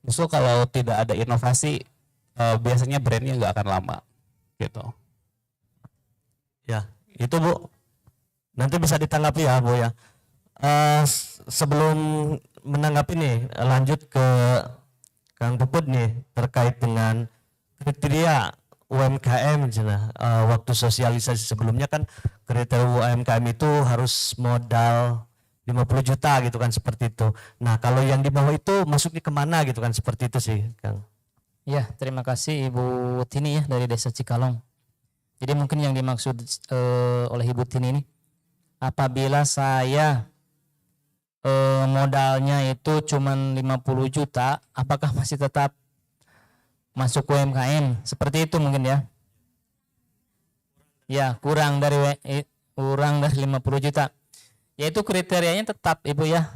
Speaker 8: Justru kalau tidak ada inovasi, biasanya brandnya nggak akan lama gitu.
Speaker 7: Ya, itu Bu. Nanti bisa ditanggapi ya Bu ya. Sebelum menanggapi nih, lanjut ke Kang Puput nih terkait dengan kriteria UMKM. Waktu sosialisasi sebelumnya kan kriteria UMKM itu harus modal 50 juta gitu kan, seperti itu. Nah kalau yang di bawah itu masuknya kemana gitu kan, seperti itu sih Kang.
Speaker 10: Ya, terima kasih Ibu Tini ya dari Desa Cikalong. Jadi mungkin yang dimaksud oleh Ibu Tini ini, apabila saya modalnya itu cuma 50 juta, apakah masih tetap masuk UMKM? Seperti itu mungkin ya. Ya, kurang dari 50 juta. Yaitu kriterianya tetap Ibu ya.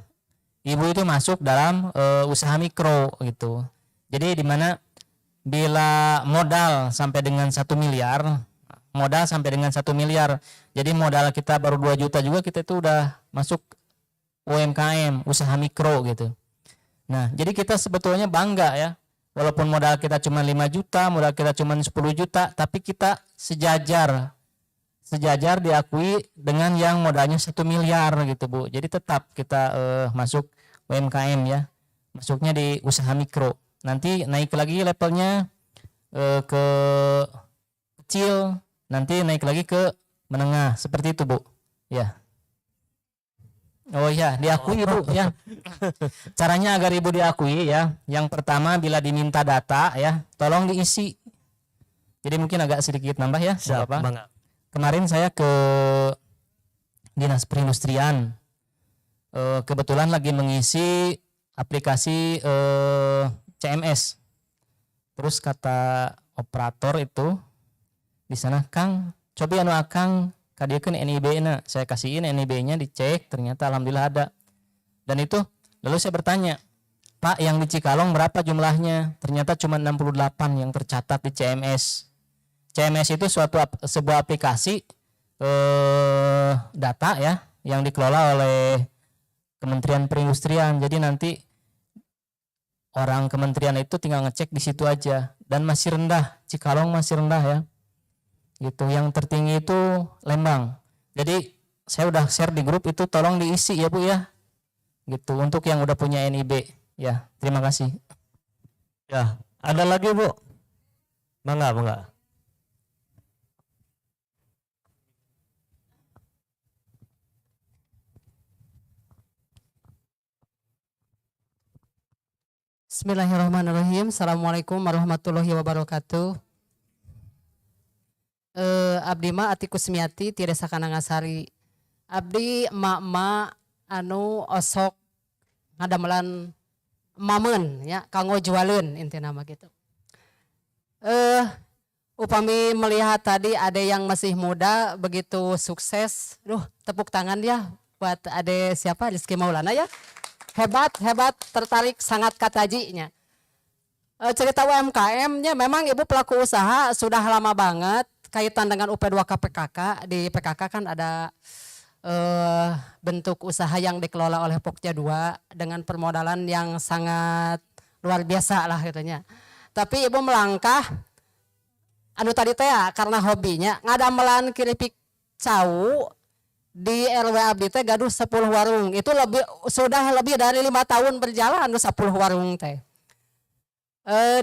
Speaker 10: Ibu itu masuk dalam usaha mikro gitu. Jadi di mana bila modal sampai dengan 1 miliar, jadi modal kita baru 2 juta juga kita itu udah masuk UMKM, usaha mikro gitu. Nah, jadi kita sebetulnya bangga ya. Walaupun modal kita cuma 5 juta, modal kita cuma 10 juta, tapi kita sejajar diakui dengan yang modalnya 1 miliar gitu Bu. Jadi tetap kita masuk UMKM ya, masuknya di usaha mikro. Nanti naik lagi levelnya ke kecil, nanti naik lagi ke menengah, seperti itu Bu. Ya. Oh ya, diakui Bu ya. Caranya agar Ibu diakui ya. Yang pertama, bila diminta data ya, tolong diisi. Jadi mungkin agak sedikit nambah ya.
Speaker 7: Siap, Bang.
Speaker 10: Kemarin saya ke Dinas Perindustrian, kebetulan lagi mengisi aplikasi CMS. Terus kata operator itu di sana, Kang, coba anu akang kadiekeun NIB-na. Saya kasihin NIB-nya, dicek, ternyata alhamdulillah ada. Dan itu lalu saya bertanya, Pak, yang di Cikalong berapa jumlahnya? Ternyata cuma 68 yang tercatat di CMS. CMS itu sebuah aplikasi data ya yang dikelola oleh Kementerian Perindustrian. Jadi nanti orang kementerian itu tinggal ngecek di situ aja, dan masih rendah, Cikalong masih rendah ya. Gitu. Yang tertinggi itu Lembang. Jadi saya udah share di grup itu, tolong diisi ya Bu ya. Gitu untuk yang udah punya NIB ya. Terima kasih.
Speaker 7: Ya, ada lagi Bu? Mangga.
Speaker 11: Bismillahirrahmanirrahim. Assalamualaikum warahmatullahi wabarakatuh. Abdi ma Atikus Miati ti Desa Kanangasari. Abdi emak-emak anu osok ngadamelan mamen ya, kanggo jualin inti nama gitu. Upami melihat tadi ada yang masih muda begitu sukses. Tepuk tangan ya buat ade siapa, Rizky Maulana ya. Hebat, tertarik sangat katajinya. Cerita UMKM-nya memang ibu pelaku usaha sudah lama banget kaitan dengan UP2K PKK. Di PKK kan ada bentuk usaha yang dikelola oleh Pokja 2 dengan permodalan yang sangat luar biasa lah katanya. Tapi ibu melangkah anu tadi teh karena hobinya ngadamelan keripik cau di RW Abdi teh gaduh 10 warung. Itu sudah lebih dari 5 tahun berjalan 10 warung teh.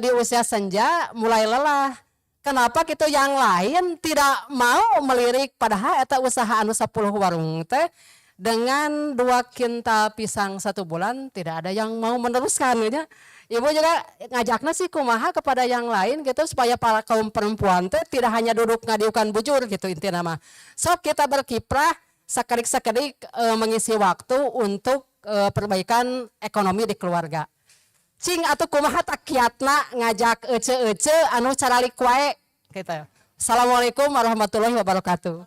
Speaker 11: Di usia senja mulai lelah. Kenapa gitu yang lain tidak mau melirik padahal eta usaha anu 10 warung teh dengan 2 kintal pisang 1 bulan tidak ada yang mau meneruskan ya. Ibu juga ngajakna sih kumaha kepada yang lain gitu supaya para kaum perempuan teh tidak hanya duduk ngadiukan bujur gitu intinya mah. Sok kita berkiprah sakedik-sakedik mengisi waktu untuk perbaikan ekonomi di keluarga. Cing atuh kumaha tak kiatna ngajak ece-ece anu caralik wae gitu. Assalamualaikum warahmatullahi wabarakatuh.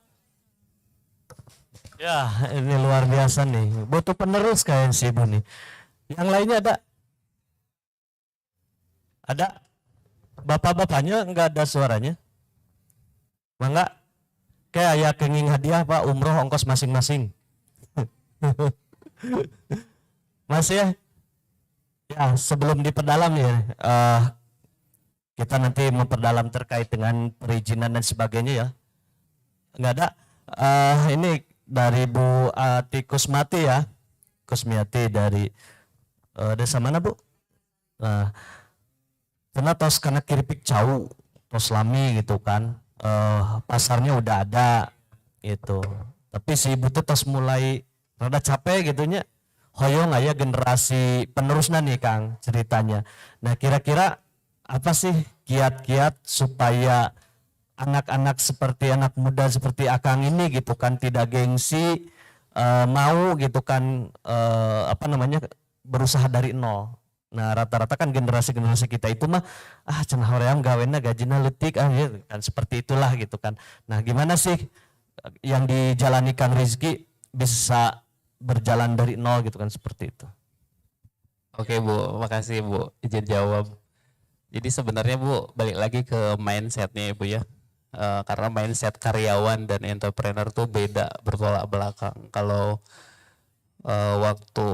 Speaker 7: Ya, ini luar biasa nih. Butuh penerus kayak si Ibu nih. Yang lainnya ada? Ada? Bapak-bapaknya enggak ada suaranya? Mangga? Kayak ayah kenging hadiah Pak, umroh ongkos masing-masing. Mas ya? Ya, sebelum diperdalam ya, kita nanti memperdalam terkait dengan perizinan dan sebagainya ya. Enggak ada? Ini dari Bu Ati Kusmati ya, Kusmiati dari desa mana Bu? Karena tos karena keripik cau, tos lami gitu kan, pasarnya udah ada gitu. Tapi si ibu tuh tos mulai rada capek gitunya, hoyong aja generasi penerusnya nih Kang ceritanya. Nah kira-kira apa sih kiat-kiat supaya anak-anak seperti anak muda seperti Akang ini gitu kan tidak gengsi, mau gitu kan berusaha dari nol. Nah rata-rata kan generasi-generasi kita itu mah cenah hoream gawena gajina leutik ya kan seperti itulah gitu kan. Nah gimana sih yang dijalani Kang Rizky bisa berjalan dari nol gitu kan seperti itu.
Speaker 8: Oke Bu, makasih Bu izin jawab. Jadi sebenarnya Bu balik lagi ke mindsetnya Ibu ya. Karena mindset karyawan dan entrepreneur tuh beda, bertolak belakang. Kalau waktu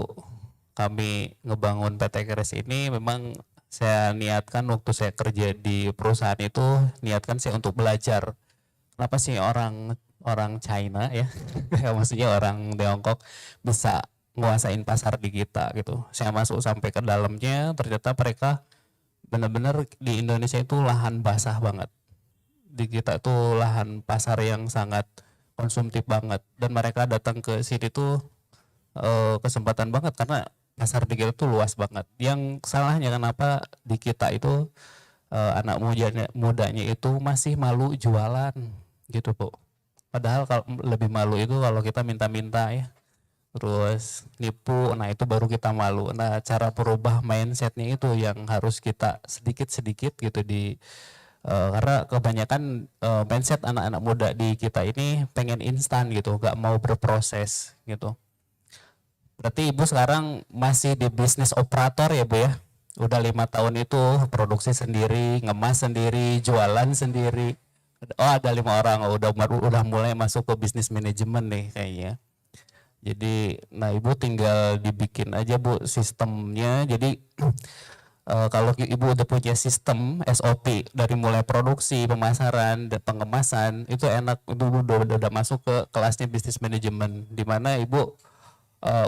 Speaker 8: kami ngebangun PT Keris ini memang saya niatkan waktu saya kerja di perusahaan itu niatkan saya untuk belajar kenapa sih orang China ya maksudnya orang Tiongkok bisa nguasain pasar di kita gitu. Saya masuk sampai ke dalamnya ternyata mereka benar-benar di Indonesia itu lahan basah banget. Di kita tuh lahan pasar yang sangat konsumtif banget dan mereka datang ke sini tuh kesempatan banget karena pasar di kita tuh luas banget. Yang salahnya kenapa di kita itu anak mudanya itu masih malu jualan gitu Bu. Padahal kalau lebih malu itu kalau kita minta-minta ya, terus nipu, nah itu baru kita malu. Nah cara perubah mindsetnya itu yang harus kita sedikit-sedikit gitu karena kebanyakan mindset anak-anak muda di kita ini pengen instan gitu, gak mau berproses gitu. Berarti Ibu sekarang masih di bisnis operator ya Bu ya? Udah 5 tahun itu produksi sendiri, ngemas sendiri, jualan sendiri. Oh ada 5 orang, udah mulai masuk ke bisnis manajemen nih kayaknya. Jadi, nah Ibu tinggal dibikin aja Bu sistemnya. Jadi kalau Ibu udah punya sistem SOP dari mulai produksi, pemasaran, dan pengemasan, itu enak. Itu udah masuk ke kelasnya bisnis manajemen, di mana Ibu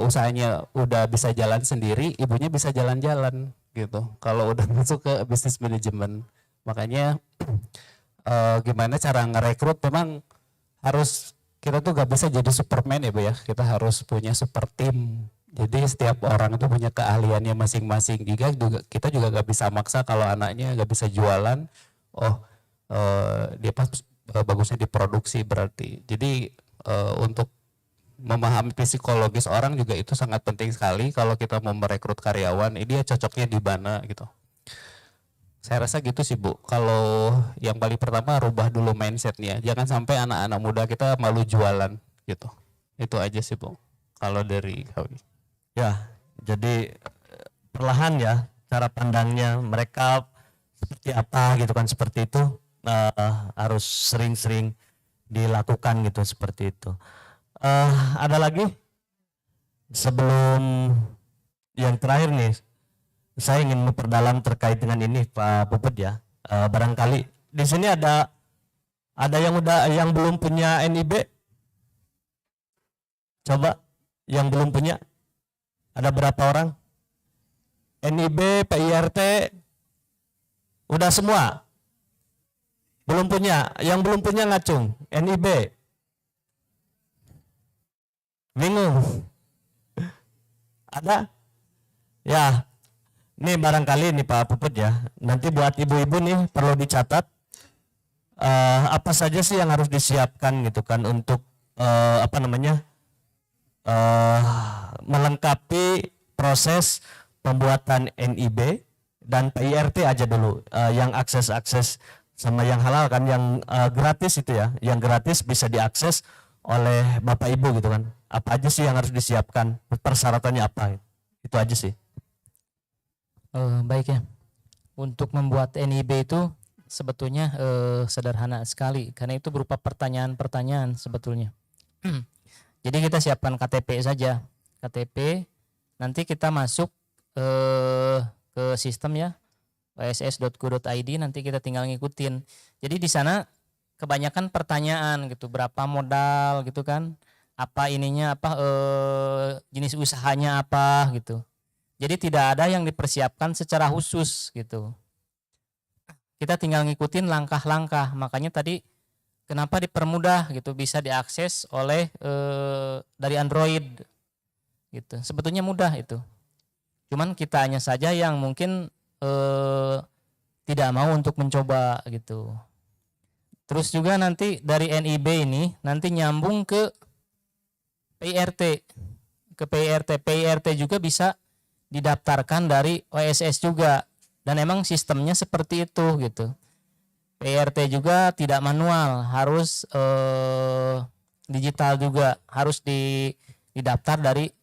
Speaker 8: usahanya udah bisa jalan sendiri, ibunya bisa jalan-jalan gitu. Kalau udah masuk ke bisnis manajemen, makanya gimana cara ngerekrut, memang harus, kita tuh gak bisa jadi Superman ya Bu ya, kita harus punya super team. Jadi setiap orang itu punya keahliannya masing-masing. Kita juga gak bisa maksa kalau anaknya gak bisa jualan, dia pas bagusnya diproduksi berarti. Jadi untuk memahami psikologis orang juga itu sangat penting sekali kalau kita mau merekrut karyawan. Dia cocoknya di mana gitu. Saya rasa gitu sih Bu. Kalau yang paling pertama rubah dulu mindsetnya. Jangan sampai anak-anak muda kita malu jualan gitu. Itu aja sih Bu. Kalau dari kami.
Speaker 7: Ya, jadi perlahan ya cara pandangnya mereka seperti apa gitu kan, seperti itu harus sering-sering dilakukan gitu, seperti itu. Ada lagi sebelum yang terakhir nih, saya ingin memperdalam terkait dengan ini Pak Puput ya. Barangkali di sini ada yang belum punya NIB. Coba yang belum punya. Ada berapa orang? NIB, PIRT, udah semua? Belum punya? Yang belum punya ngacung? NIB? Bingung? Ada? Ya, ini barangkali nih Pak Puput ya, nanti buat ibu-ibu nih perlu dicatat apa saja sih yang harus disiapkan gitu kan untuk melengkapi proses pembuatan NIB dan PIRT aja dulu, yang akses sama yang halal kan, yang gratis itu ya, yang gratis bisa diakses oleh Bapak Ibu gitu kan. Apa aja sih yang harus disiapkan, persyaratannya apa, itu aja sih.
Speaker 10: Baik ya, untuk membuat NIB itu sebetulnya sederhana sekali, karena itu berupa pertanyaan-pertanyaan sebetulnya. Jadi kita siapkan KTP saja, KTP, nanti kita masuk ke sistem ya, wss.go.id, nanti kita tinggal ngikutin. Jadi di sana kebanyakan pertanyaan gitu, berapa modal gitu kan, apa ininya, apa jenis usahanya apa gitu. Jadi tidak ada yang dipersiapkan secara khusus gitu. Kita tinggal ngikutin langkah-langkah, makanya tadi kenapa dipermudah gitu, bisa diakses oleh dari Android gitu. Sebetulnya mudah itu. Cuman kitanya saja yang mungkin tidak mau untuk mencoba gitu. Terus juga nanti dari NIB ini nanti nyambung ke PIRT. PIRT juga bisa didaftarkan dari OSS juga. Dan emang sistemnya seperti itu gitu. PIRT juga tidak manual, harus digital juga, harus didaftar dari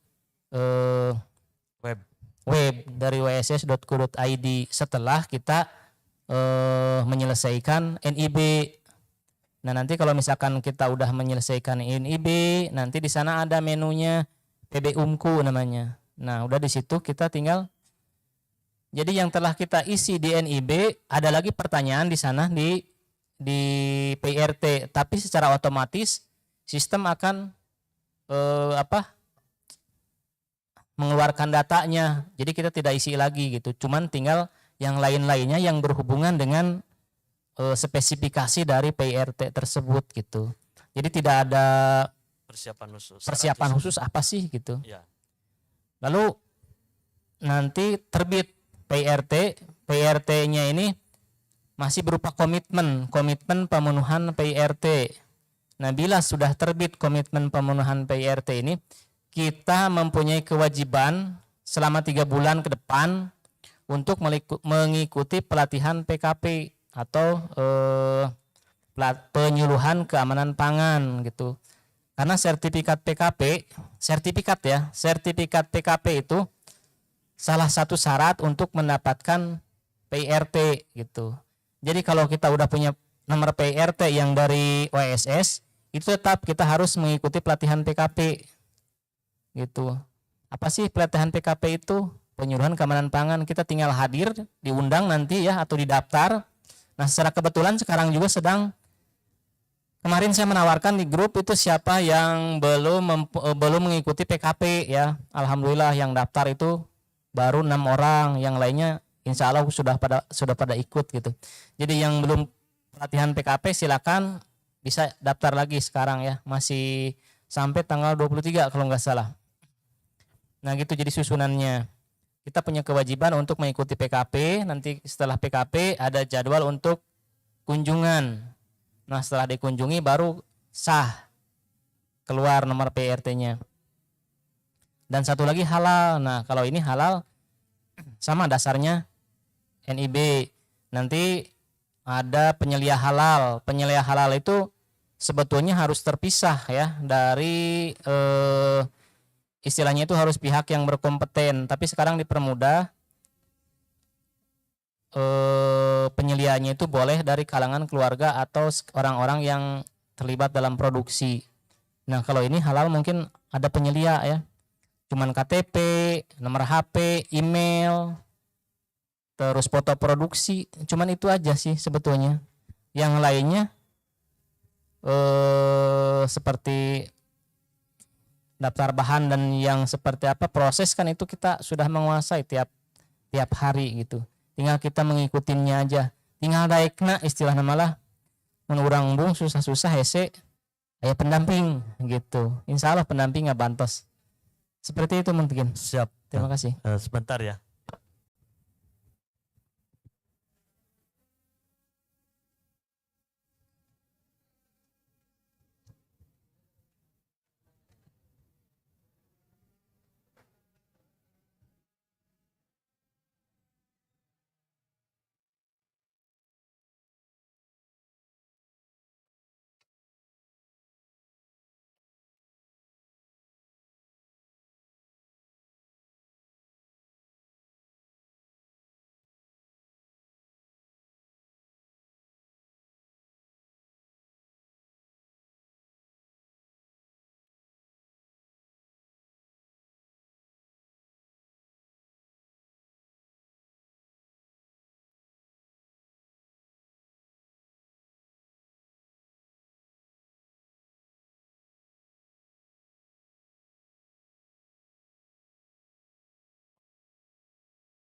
Speaker 10: web dari wss.go.id setelah kita menyelesaikan NIB. Nah nanti kalau misalkan kita udah menyelesaikan NIB, nanti di sana ada menunya PB Umku namanya. Nah udah di situ kita tinggal. Jadi yang telah kita isi di NIB, ada lagi pertanyaan di sana di PIRT, tapi secara otomatis sistem akan mengeluarkan datanya. Jadi kita tidak isi lagi gitu. Cuman tinggal yang lain-lainnya yang berhubungan dengan spesifikasi dari PIRT tersebut gitu. Jadi tidak ada persiapan khusus apa sih gitu.
Speaker 7: Ya.
Speaker 10: Lalu nanti terbit PIRT-nya ini masih berupa komitmen pemenuhan PIRT. Nah, bila sudah terbit komitmen pemenuhan PIRT ini, kita mempunyai kewajiban selama 3 bulan ke depan untuk mengikuti pelatihan PKP atau penyuluhan keamanan pangan gitu. Karena sertifikat PKP itu salah satu syarat untuk mendapatkan PIRT gitu. Jadi kalau kita udah punya nomor PIRT yang dari OSS, itu tetap kita harus mengikuti pelatihan PKP. gitu. Apa sih pelatihan PKP itu? Penyuluhan keamanan pangan. Kita tinggal hadir, diundang nanti ya atau didaftar. Nah, secara kebetulan sekarang juga sedang, kemarin saya menawarkan di grup itu siapa yang belum mengikuti PKP ya. Alhamdulillah yang daftar itu baru 6 orang, yang lainnya insya Allah sudah pada ikut gitu. Jadi yang belum pelatihan PKP silakan bisa daftar lagi sekarang ya, masih sampai tanggal 23 kalau nggak salah. Nah gitu jadi susunannya. Kita punya kewajiban untuk mengikuti PKP, nanti setelah PKP ada jadwal untuk kunjungan. Nah setelah dikunjungi baru sah keluar nomor PRT-nya. Dan satu lagi halal. Nah kalau ini halal sama dasarnya NIB. Nanti ada penyelia halal. Penyelia halal itu sebetulnya harus terpisah ya dari istilahnya itu harus pihak yang berkompeten. Tapi sekarang dipermudah, penyelianya itu boleh dari kalangan keluarga atau orang-orang yang terlibat dalam produksi. Nah kalau ini halal mungkin ada penyelia ya, cuman KTP, nomor HP, email, terus foto produksi, cuman itu aja sih sebetulnya. Yang lainnya seperti daftar bahan dan yang seperti apa proses kan itu kita sudah menguasai tiap hari gitu. Tinggal kita mengikutinya aja. Tinggal daekna istilah namalah mun urang bung susah-susah hese aya pendamping gitu. Insya Allah pendamping ngabantos. Seperti itu mungkin.
Speaker 7: Siap.
Speaker 10: Terima kasih.
Speaker 7: Sebentar ya.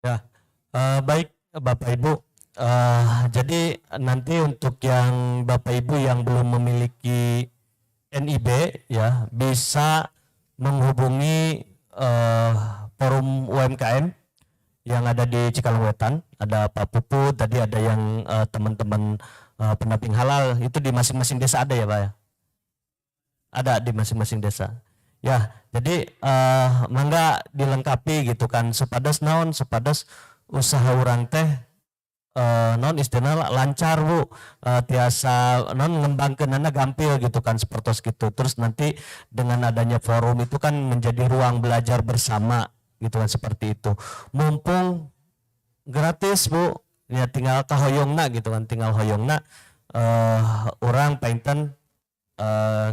Speaker 7: Ya, baik Bapak Ibu. Jadi nanti untuk yang Bapak Ibu yang belum memiliki NIB ya bisa menghubungi forum UMKM yang ada di Cikalongwetan. Ada Pak Puput, tadi ada yang teman-teman pendamping halal itu di masing-masing desa ada ya Pak ya? Ada di masing-masing desa. Ya, jadi mangga dilengkapi gitu kan supados naon, supados usaha urang teh non istilahnya lancar Bu, tiasa non ngembangkeunana gampil gitu kan sepertos gitu. Terus nanti dengan adanya forum itu kan menjadi ruang belajar bersama gitu kan seperti itu. Mumpung gratis Bu, ya tinggal kahoyongna gitu kan, tinggal hoyongna orang painten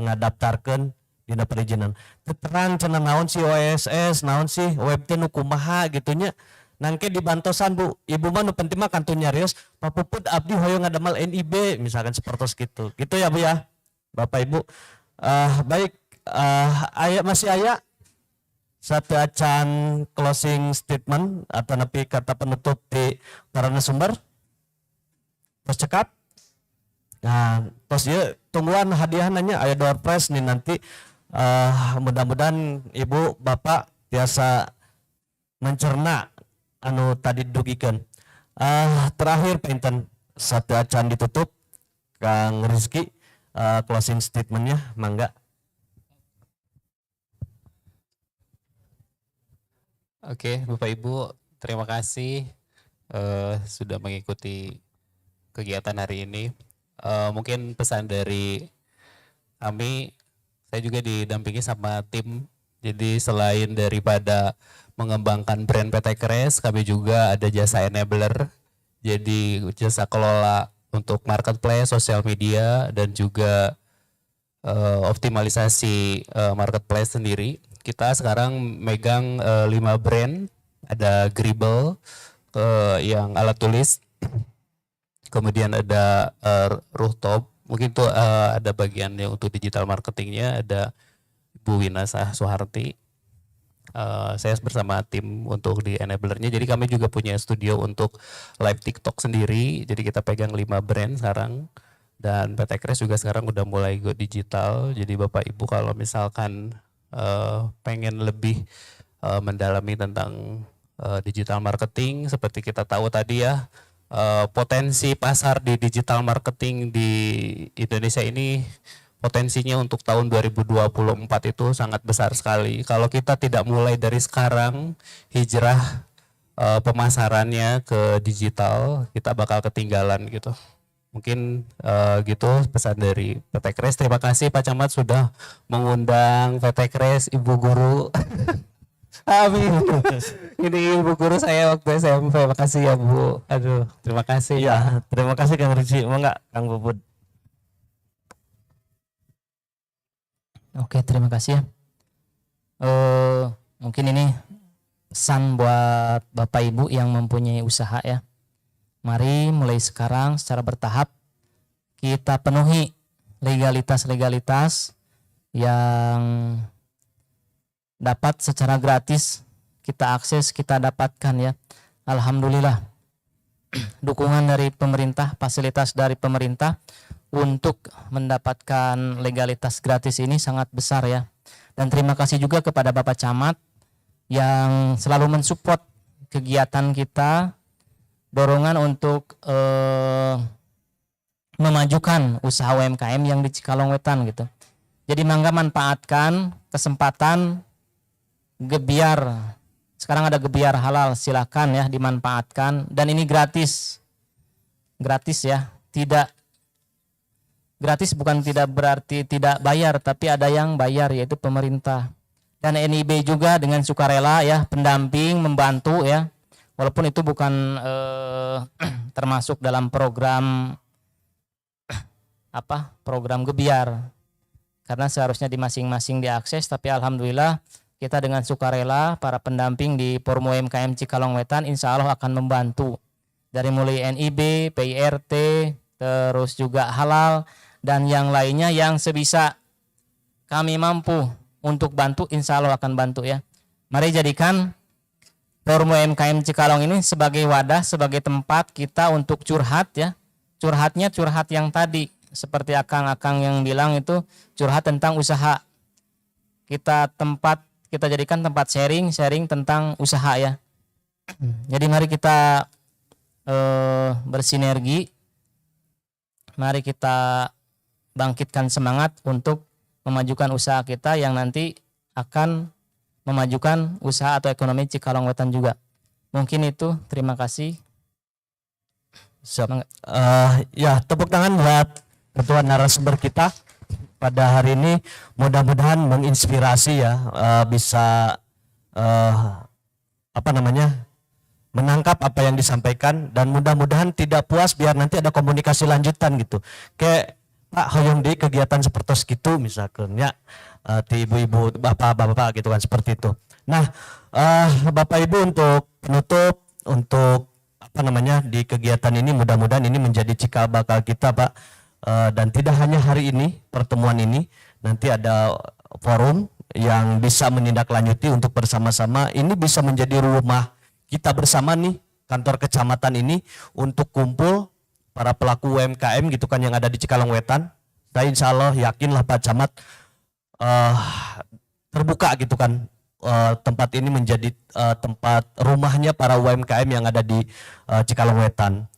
Speaker 7: ngadaptarkeun dina perizinan. Terang cenah naon si OSS, naon sih web teh nu kumaha gitunya. Nangke dibantosan Bu, ibu mah nu penting mah kantun nyarios Pak Puput abdi hoyong ngadamel NIB misalkan sepertos gitu. Gitu ya Bu ya. Bapak Ibu. Baik, masih aya satu acan closing statement atau napi kata penutup di para narasumber. Terus cekap. Nah, terus ya tungguan hadiah nanya aya door prize nih nanti. Mudah-mudahan Ibu Bapak biasa mencerna anu tadi dugikan. Terakhir pinten satu acan ditutup Kang Rizky, closing statementnya mangga.
Speaker 8: Oke, Bapak Ibu, terima kasih sudah mengikuti kegiatan hari ini. Mungkin pesan dari kami, saya juga didampingi sama tim. Jadi selain daripada mengembangkan brand PT Kres, kami juga ada jasa enabler. Jadi jasa kelola untuk marketplace, sosial media, dan juga optimalisasi marketplace sendiri. kita sekarang megang 5 brand, ada Gribble yang alat tulis, kemudian ada Rooftop, mungkin tuh ada bagian yang untuk digital marketingnya, ada Bu Winasah Soeharti. Saya bersama tim untuk di enablernya, jadi kami juga punya studio untuk live TikTok sendiri, jadi kita pegang 5 brand sekarang, dan PT Kres juga sekarang udah mulai go digital, jadi Bapak Ibu kalau misalkan pengen lebih mendalami tentang digital marketing, seperti kita tahu tadi ya, potensi pasar di digital marketing di Indonesia ini potensinya untuk tahun 2024 itu sangat besar sekali. Kalau kita tidak mulai dari sekarang hijrah pemasarannya ke digital, kita bakal ketinggalan gitu. Mungkin gitu pesan dari PT Kres. Terima kasih Pak Camat sudah mengundang PT Kres, Ibu Guru. Amin. Ini Ibu Guru saya waktu SMP. Makasih ya Bu. Aduh, terima kasih.
Speaker 7: Ya, terima kasih Kang Rizky. Mau nggak Kang Puput?
Speaker 10: Oke, terima kasih ya. Mungkin ini pesan buat Bapak Ibu yang mempunyai usaha ya. Mari mulai sekarang secara bertahap kita penuhi legalitas-legalitas yang dapat secara gratis kita akses, kita dapatkan ya. Alhamdulillah. Dukungan dari pemerintah, fasilitas dari pemerintah untuk mendapatkan legalitas gratis ini sangat besar ya. Dan terima kasih juga kepada Bapak Camat yang selalu mensupport kegiatan kita, dorongan untuk memajukan usaha UMKM yang di Cikalong Wetan gitu. Jadi mangga manfaatkan kesempatan gebiar. Sekarang ada gebiar halal, silakan ya dimanfaatkan, dan ini gratis. Gratis ya, tidak gratis bukan tidak berarti tidak bayar, tapi ada yang bayar yaitu pemerintah. Dan NIB juga dengan sukarela ya, pendamping, membantu ya. Walaupun itu bukan termasuk dalam program program gebiar. Karena seharusnya di masing-masing diakses, tapi alhamdulillah kita dengan sukarela para pendamping di Forum UMKM Cikalong Wetan insya Allah akan membantu. Dari mulai NIB, PIRT, terus juga halal, dan yang lainnya yang sebisa kami mampu untuk bantu, insya Allah akan bantu ya. Mari jadikan Forum UMKM Cikalong ini sebagai wadah, sebagai tempat kita untuk curhat ya. Curhatnya curhat yang tadi, seperti akang-akang yang bilang itu curhat tentang usaha. Kita jadikan tempat sharing tentang usaha ya. Jadi mari kita bersinergi, mari kita bangkitkan semangat untuk memajukan usaha kita yang nanti akan memajukan usaha atau ekonomi Cikalong Wetan juga. Mungkin itu, terima kasih.
Speaker 7: Ya, tepuk tangan buat ketua narasumber kita pada hari ini. Mudah-mudahan menginspirasi ya, bisa menangkap apa yang disampaikan, dan mudah-mudahan tidak puas biar nanti ada komunikasi lanjutan gitu. Kayak Pak hoyong di kegiatan seperti itu misalkan ya, di ibu-ibu, bapak-bapak gitu kan, seperti itu. Nah, Bapak Ibu untuk penutup, untuk di kegiatan ini mudah-mudahan ini menjadi cikal bakal kita Pak, dan tidak hanya hari ini pertemuan ini, nanti ada forum yang bisa menindaklanjuti untuk bersama-sama ini bisa menjadi rumah kita bersama nih, kantor kecamatan ini, untuk kumpul para pelaku UMKM gitu kan yang ada di Cikalong Wetan. Saya insya Allah yakinlah Pak Camat terbuka gitu kan, tempat ini menjadi tempat rumahnya para UMKM yang ada di Cikalong Wetan.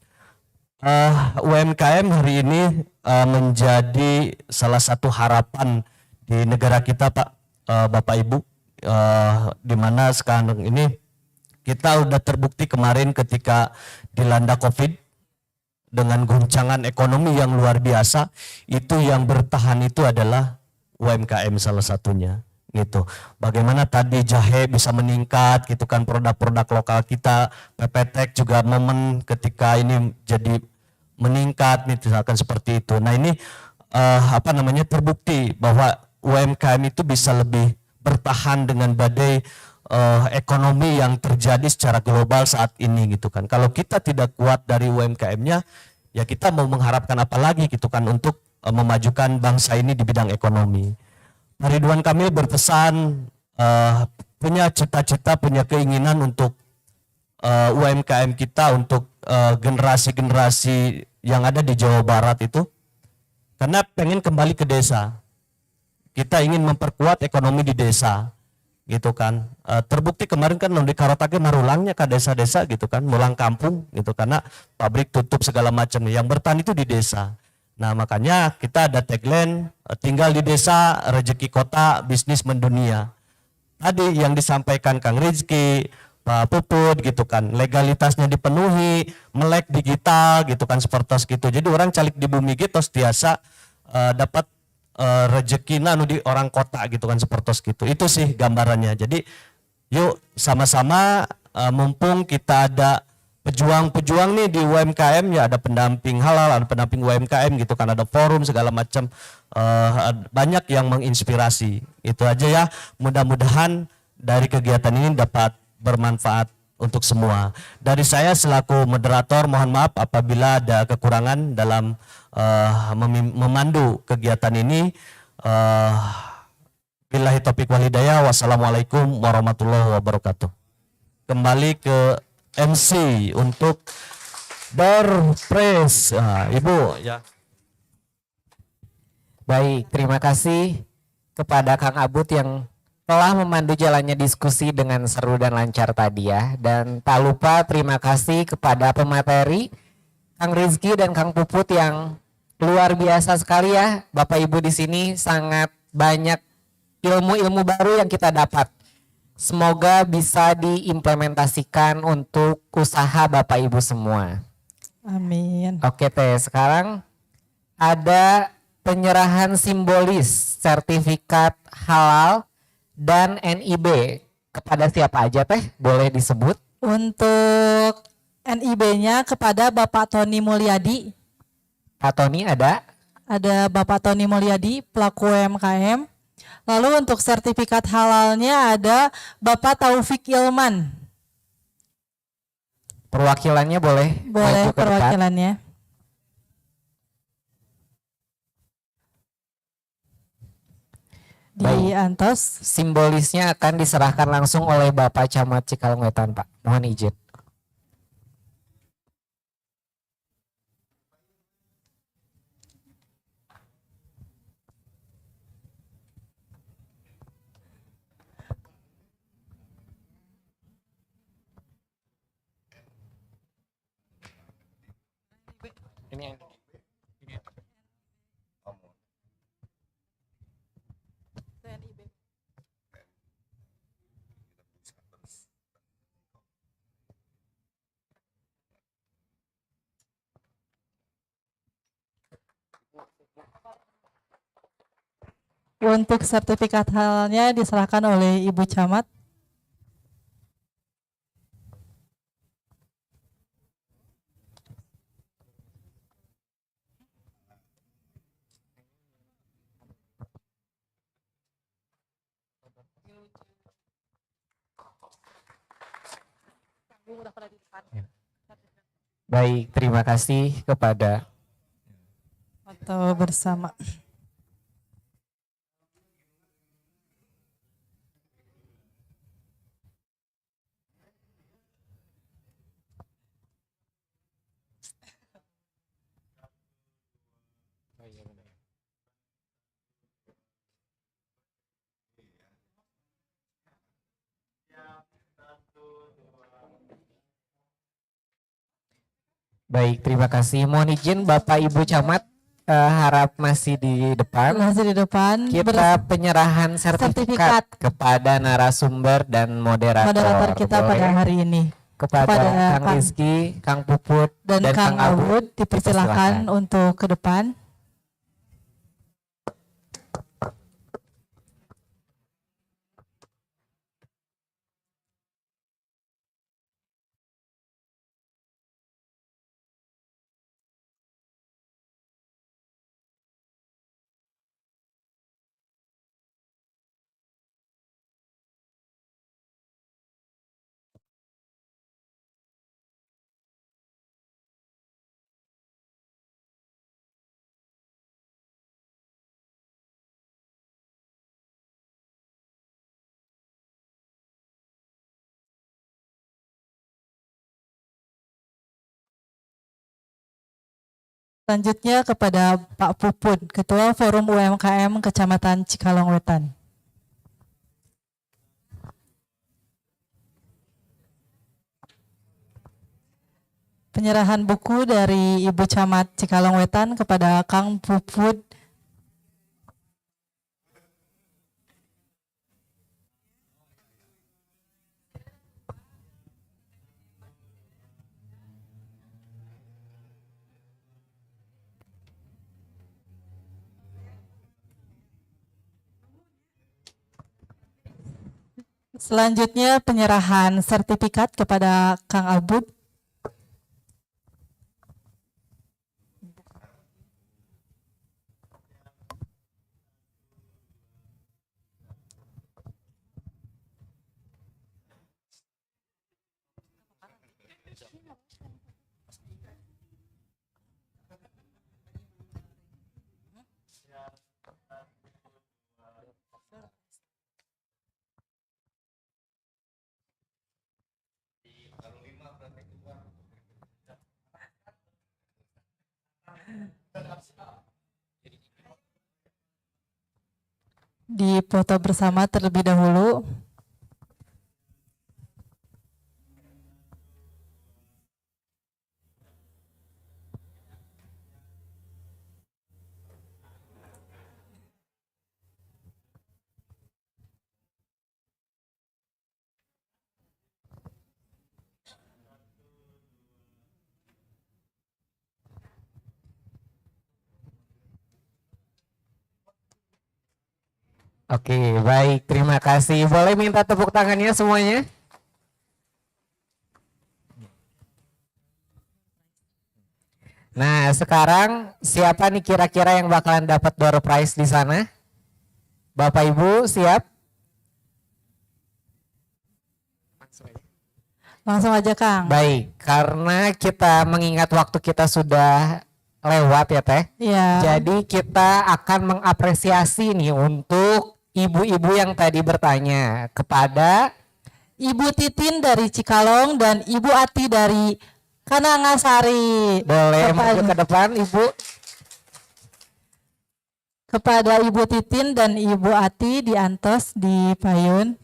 Speaker 7: UMKM hari ini menjadi salah satu harapan di negara kita Pak, Bapak Ibu, di mana sekarang ini kita udah terbukti kemarin ketika dilanda COVID dengan goncangan ekonomi yang luar biasa, itu yang bertahan itu adalah UMKM salah satunya gitu. Bagaimana tadi jahe bisa meningkat gitu kan, produk-produk lokal kita, PPTek juga momen ketika ini jadi meningkat misalkan seperti itu. Nah ini terbukti bahwa UMKM itu bisa lebih bertahan dengan badai ekonomi yang terjadi secara global saat ini gitu kan. Kalau kita tidak kuat dari UMKM-nya, ya kita mau mengharapkan apa lagi gitu kan untuk memajukan bangsa ini di bidang ekonomi. Pak Ridwan Kamil berpesan punya cita-cita, punya keinginan untuk UMKM kita, untuk generasi-generasi yang ada di Jawa Barat itu, karena pengen kembali ke desa. Kita ingin memperkuat ekonomi di desa, gitu kan. Terbukti kemarin kan di Karotake marulangnya ke desa-desa gitu kan, mulang kampung gitu, karena pabrik tutup segala macam. Yang bertahan itu di desa. Nah makanya kita ada tagline, tinggal di desa, rezeki kota, bisnis mendunia. Tadi yang disampaikan Kang Rizky, Pak Puput gitu kan, legalitasnya dipenuhi, melek digital gitu kan, seperti gitu. Jadi orang calik di bumi gitu tiasa dapat rezeki nanu di orang kota gitu kan, seperti gitu. Itu sih gambarannya. Jadi yuk sama-sama mumpung kita ada pejuang-pejuang nih di UMKM, ya ada pendamping halal, ada pendamping UMKM gitu kan, ada forum segala macam, banyak yang menginspirasi. Itu aja ya, mudah-mudahan dari kegiatan ini dapat bermanfaat untuk semua. Dari saya selaku moderator mohon maaf apabila ada kekurangan dalam memandu kegiatan ini. Billahi taufiq wal hidayah. Wassalamualaikum warahmatullahi wabarakatuh. Kembali ke MC untuk berpres, Ibu ya.
Speaker 5: Baik, terima kasih kepada Kang Abud yang telah memandu jalannya diskusi dengan seru dan lancar tadi ya. Dan tak lupa terima kasih kepada pemateri Kang Rizky dan Kang Puput yang luar biasa sekali ya. Bapak Ibu di sini sangat banyak ilmu-ilmu baru yang kita dapat. Semoga bisa diimplementasikan untuk usaha Bapak Ibu semua.
Speaker 4: Amin.
Speaker 5: Oke teh, sekarang ada penyerahan simbolis sertifikat halal dan NIB kepada siapa aja teh? Boleh disebut?
Speaker 4: Untuk NIB-nya kepada Bapak Tony Mulyadi.
Speaker 5: Pak Tony ada?
Speaker 4: Ada Bapak Tony Mulyadi, pelaku UMKM. Lalu untuk sertifikat halalnya ada Bapak Taufik Ilman.
Speaker 5: Perwakilannya boleh?
Speaker 4: Boleh
Speaker 5: maju ke depan.
Speaker 4: perwakilannya. Di Antos.
Speaker 5: Simbolisnya akan diserahkan langsung oleh Bapak Camat Cikalong Wetan, Pak. Mohon izin.
Speaker 4: Untuk sertifikat halalnya diserahkan oleh Ibu Camat.
Speaker 5: Baik, terima kasih kepada
Speaker 4: Foto bersama.
Speaker 5: Baik, terima kasih. Mohon izin Bapak Ibu Camat, harap masih di depan.
Speaker 4: Masih di depan.
Speaker 5: Kita penyerahan sertifikat kepada narasumber dan moderator
Speaker 4: kita
Speaker 5: Boleh?
Speaker 4: pada hari ini.
Speaker 5: Kepada Kang Rizky, Kang Puput,
Speaker 4: dan Kang Abud dipersilakan untuk ke depan. Selanjutnya kepada Pak Puput, Ketua Forum UMKM Kecamatan Cikalong Wetan. Penyerahan buku dari Ibu Camat Cikalong Wetan kepada Kang Puput. Selanjutnya penyerahan sertifikat kepada Kang Abud. Dipoto bersama terlebih dahulu.
Speaker 5: Oke, baik. Terima kasih. Boleh minta tepuk tangannya semuanya? Nah, sekarang siapa nih kira-kira yang bakalan dapat door prize di sana? Bapak Ibu siap?
Speaker 4: Langsung aja Kang.
Speaker 5: Baik, karena kita mengingat waktu kita sudah lewat ya Teh.
Speaker 4: Iya.
Speaker 5: Jadi kita akan mengapresiasi nih untuk ibu-ibu yang tadi bertanya kepada
Speaker 4: Ibu Titin dari Cikalong dan Ibu Ati dari Kanangasari.
Speaker 5: boleh maju ke depan Ibu.
Speaker 4: Kepada Ibu Titin dan Ibu Ati di Antos di Payun.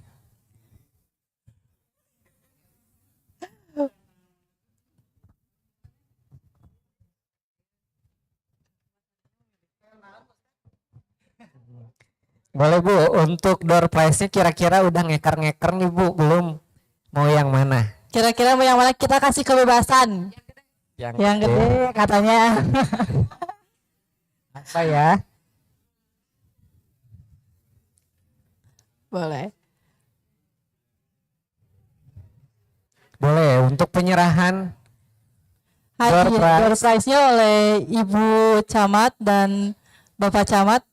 Speaker 5: Boleh Bu, untuk door prize-nya kira-kira udah ngeker-ngeker nih Bu, belum? Mau yang mana?
Speaker 4: Kira-kira mau yang mana, kita kasih kebebasan. Yang gede katanya.
Speaker 5: Apa ya?
Speaker 4: Boleh.
Speaker 5: Boleh, untuk penyerahan door
Speaker 4: Hadiah door
Speaker 5: prize.
Speaker 4: prize-nya oleh Ibu Camat dan Bapak Camat.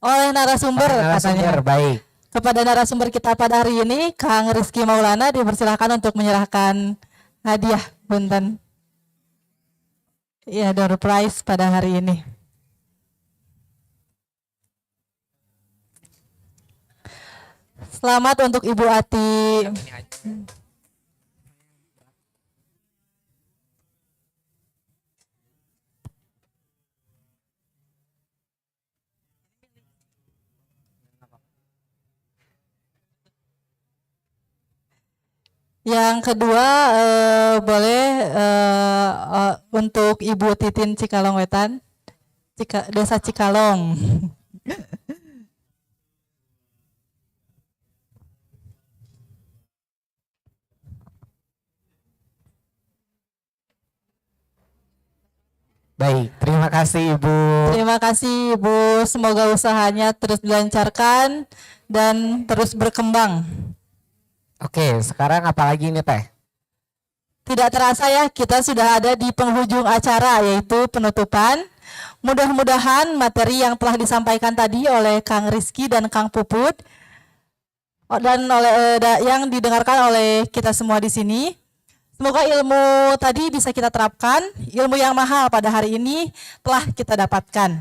Speaker 4: Oleh narasumber
Speaker 5: Narasumber,
Speaker 4: katanya.
Speaker 5: baik.
Speaker 4: Kepada narasumber kita pada hari ini, Kang Rizky Maulana dipersilakan untuk menyerahkan hadiah punten. Ya, door prize pada hari ini. Selamat untuk Ibu Ati. Yang kedua boleh untuk Ibu Titin Cikalong Wetan, Desa Cikalong.
Speaker 5: Baik, terima kasih Ibu.
Speaker 4: Terima kasih Ibu, semoga usahanya terus dilancarkan dan terus berkembang.
Speaker 5: Oke, sekarang apa lagi nih Teh?
Speaker 4: Tidak terasa ya, kita sudah ada di penghujung acara, yaitu penutupan. Mudah-mudahan materi yang telah disampaikan tadi oleh Kang Rizky dan Kang Puput dan yang didengarkan oleh kita semua di sini, semoga ilmu tadi bisa kita terapkan, ilmu yang mahal pada hari ini telah kita dapatkan.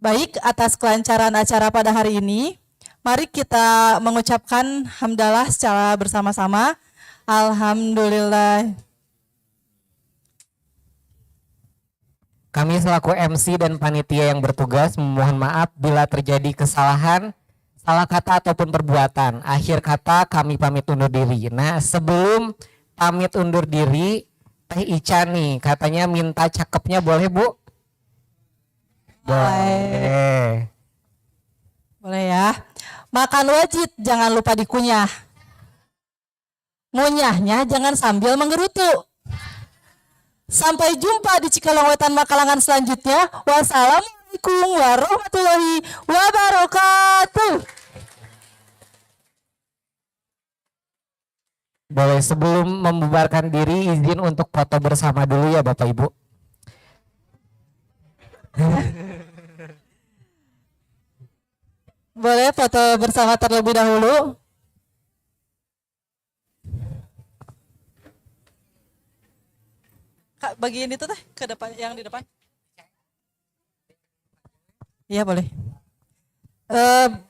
Speaker 4: Baik, atas kelancaran acara pada hari ini, mari kita mengucapkan hamdalah secara bersama-sama. Alhamdulillah.
Speaker 5: Kami selaku MC dan panitia yang bertugas memohon maaf bila terjadi kesalahan, salah kata ataupun perbuatan. Akhir kata kami pamit undur diri. Nah, sebelum pamit undur diri, Teh Ica nih katanya minta cakepnya, boleh Bu? Boleh.
Speaker 4: Boleh ya. Makan wajib, jangan lupa dikunyah. Ngunyahnya jangan sambil menggerutu. Sampai jumpa di Cikalong Wetan Makalangan selanjutnya. Wassalamualaikum warahmatullahi wabarakatuh.
Speaker 5: Boleh, sebelum membubarkan diri izin untuk foto bersama dulu ya Bapak Ibu.
Speaker 4: Boleh foto bersama terlebih dahulu. Kak, bagian itu teh ke depan, yang di depan. Iya boleh.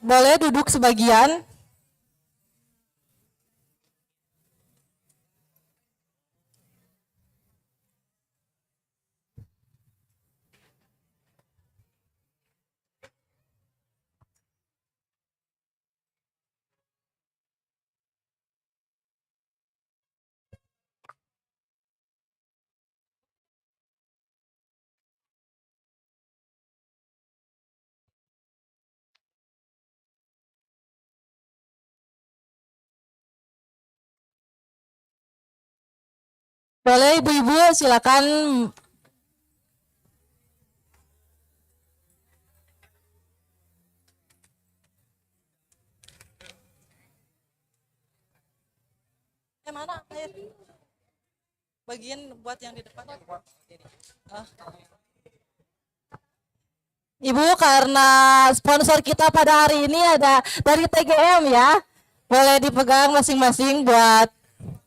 Speaker 4: Boleh duduk sebagian. Boleh ibu-ibu silakan. Mana air? Bagian buat yang di depan. Ibu, karena sponsor kita pada hari ini ada dari TGM ya. Boleh dipegang masing-masing buat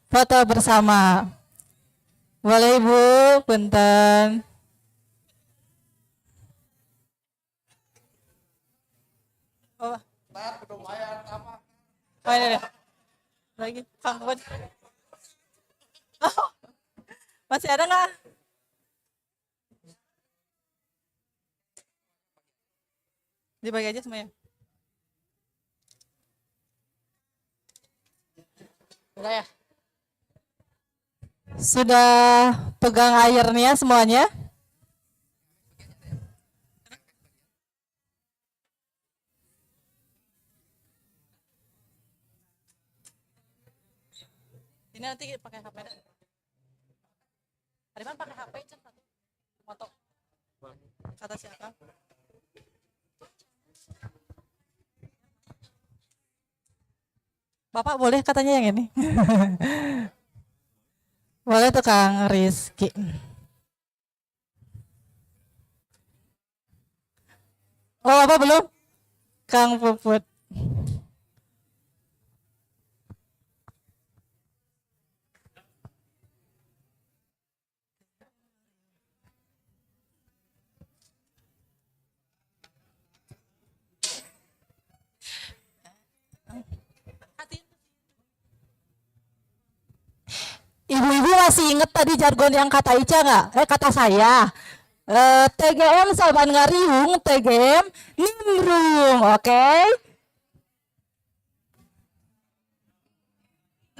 Speaker 4: foto bersama. Boleh Ibu, punten. Oh, ini deh. Lagi, Kang Bud. Oh, masih ada nggak? Dibagi aja semuanya. Udah ya? Sudah pegang airnya semuanya? Ini nanti pakai HP. Ariman pakai HP satu foto. Kata siapa? Bapak boleh katanya yang ini. Boleh tuh Kang Rizky. Oh apa belum? Kang Puput. Ibu-ibu masih inget tadi jargon yang kata Ica nggak? Kata saya. TGM Saban Ngariung, TGM Nimbrung, oke?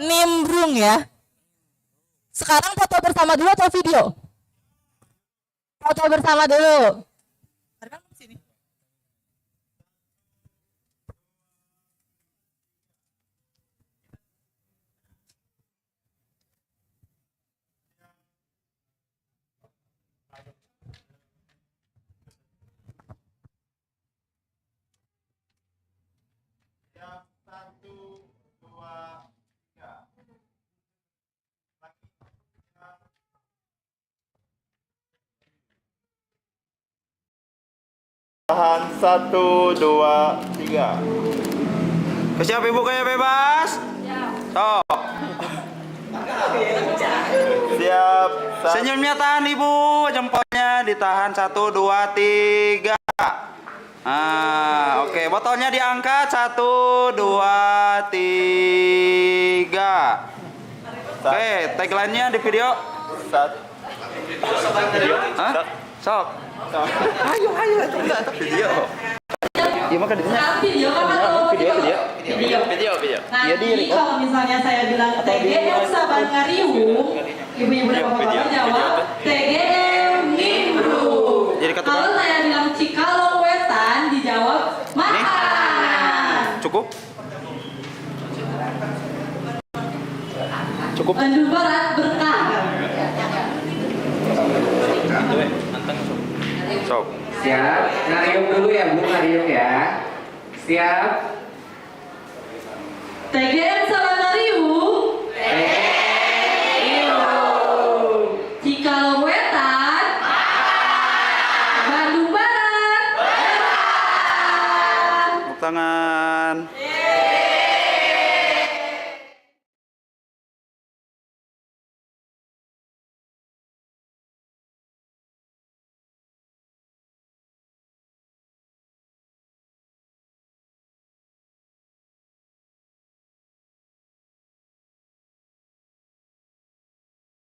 Speaker 4: Nimbrung ya. Sekarang foto bersama dulu atau video? Foto bersama dulu.
Speaker 12: Tahan 1, 2, 3. Siap ibu kayak bebas? Siap. Siap. Senyumnya tahan ibu, jempolnya ditahan 1, 2, 3. Oke, botolnya diangkat 1, 2, 3. Oke, tagline-nya di video. Sok. Ayo itu enggak video. Iya maka
Speaker 13: Video kan atau
Speaker 12: video.
Speaker 13: Nanti kalau misalnya saya bilang TGM Saban Ngariung, ibu-ibu dan bapak-bapak jawab TGM Nimbrung. Kalau saya bilang Cikalong Wetan dijawab makan.
Speaker 12: Cukup?
Speaker 13: Bandung Barat berkah.
Speaker 12: Sok.
Speaker 5: Siap, ngariung dulu ya Bu, ngariung ya. Siap.
Speaker 13: TGM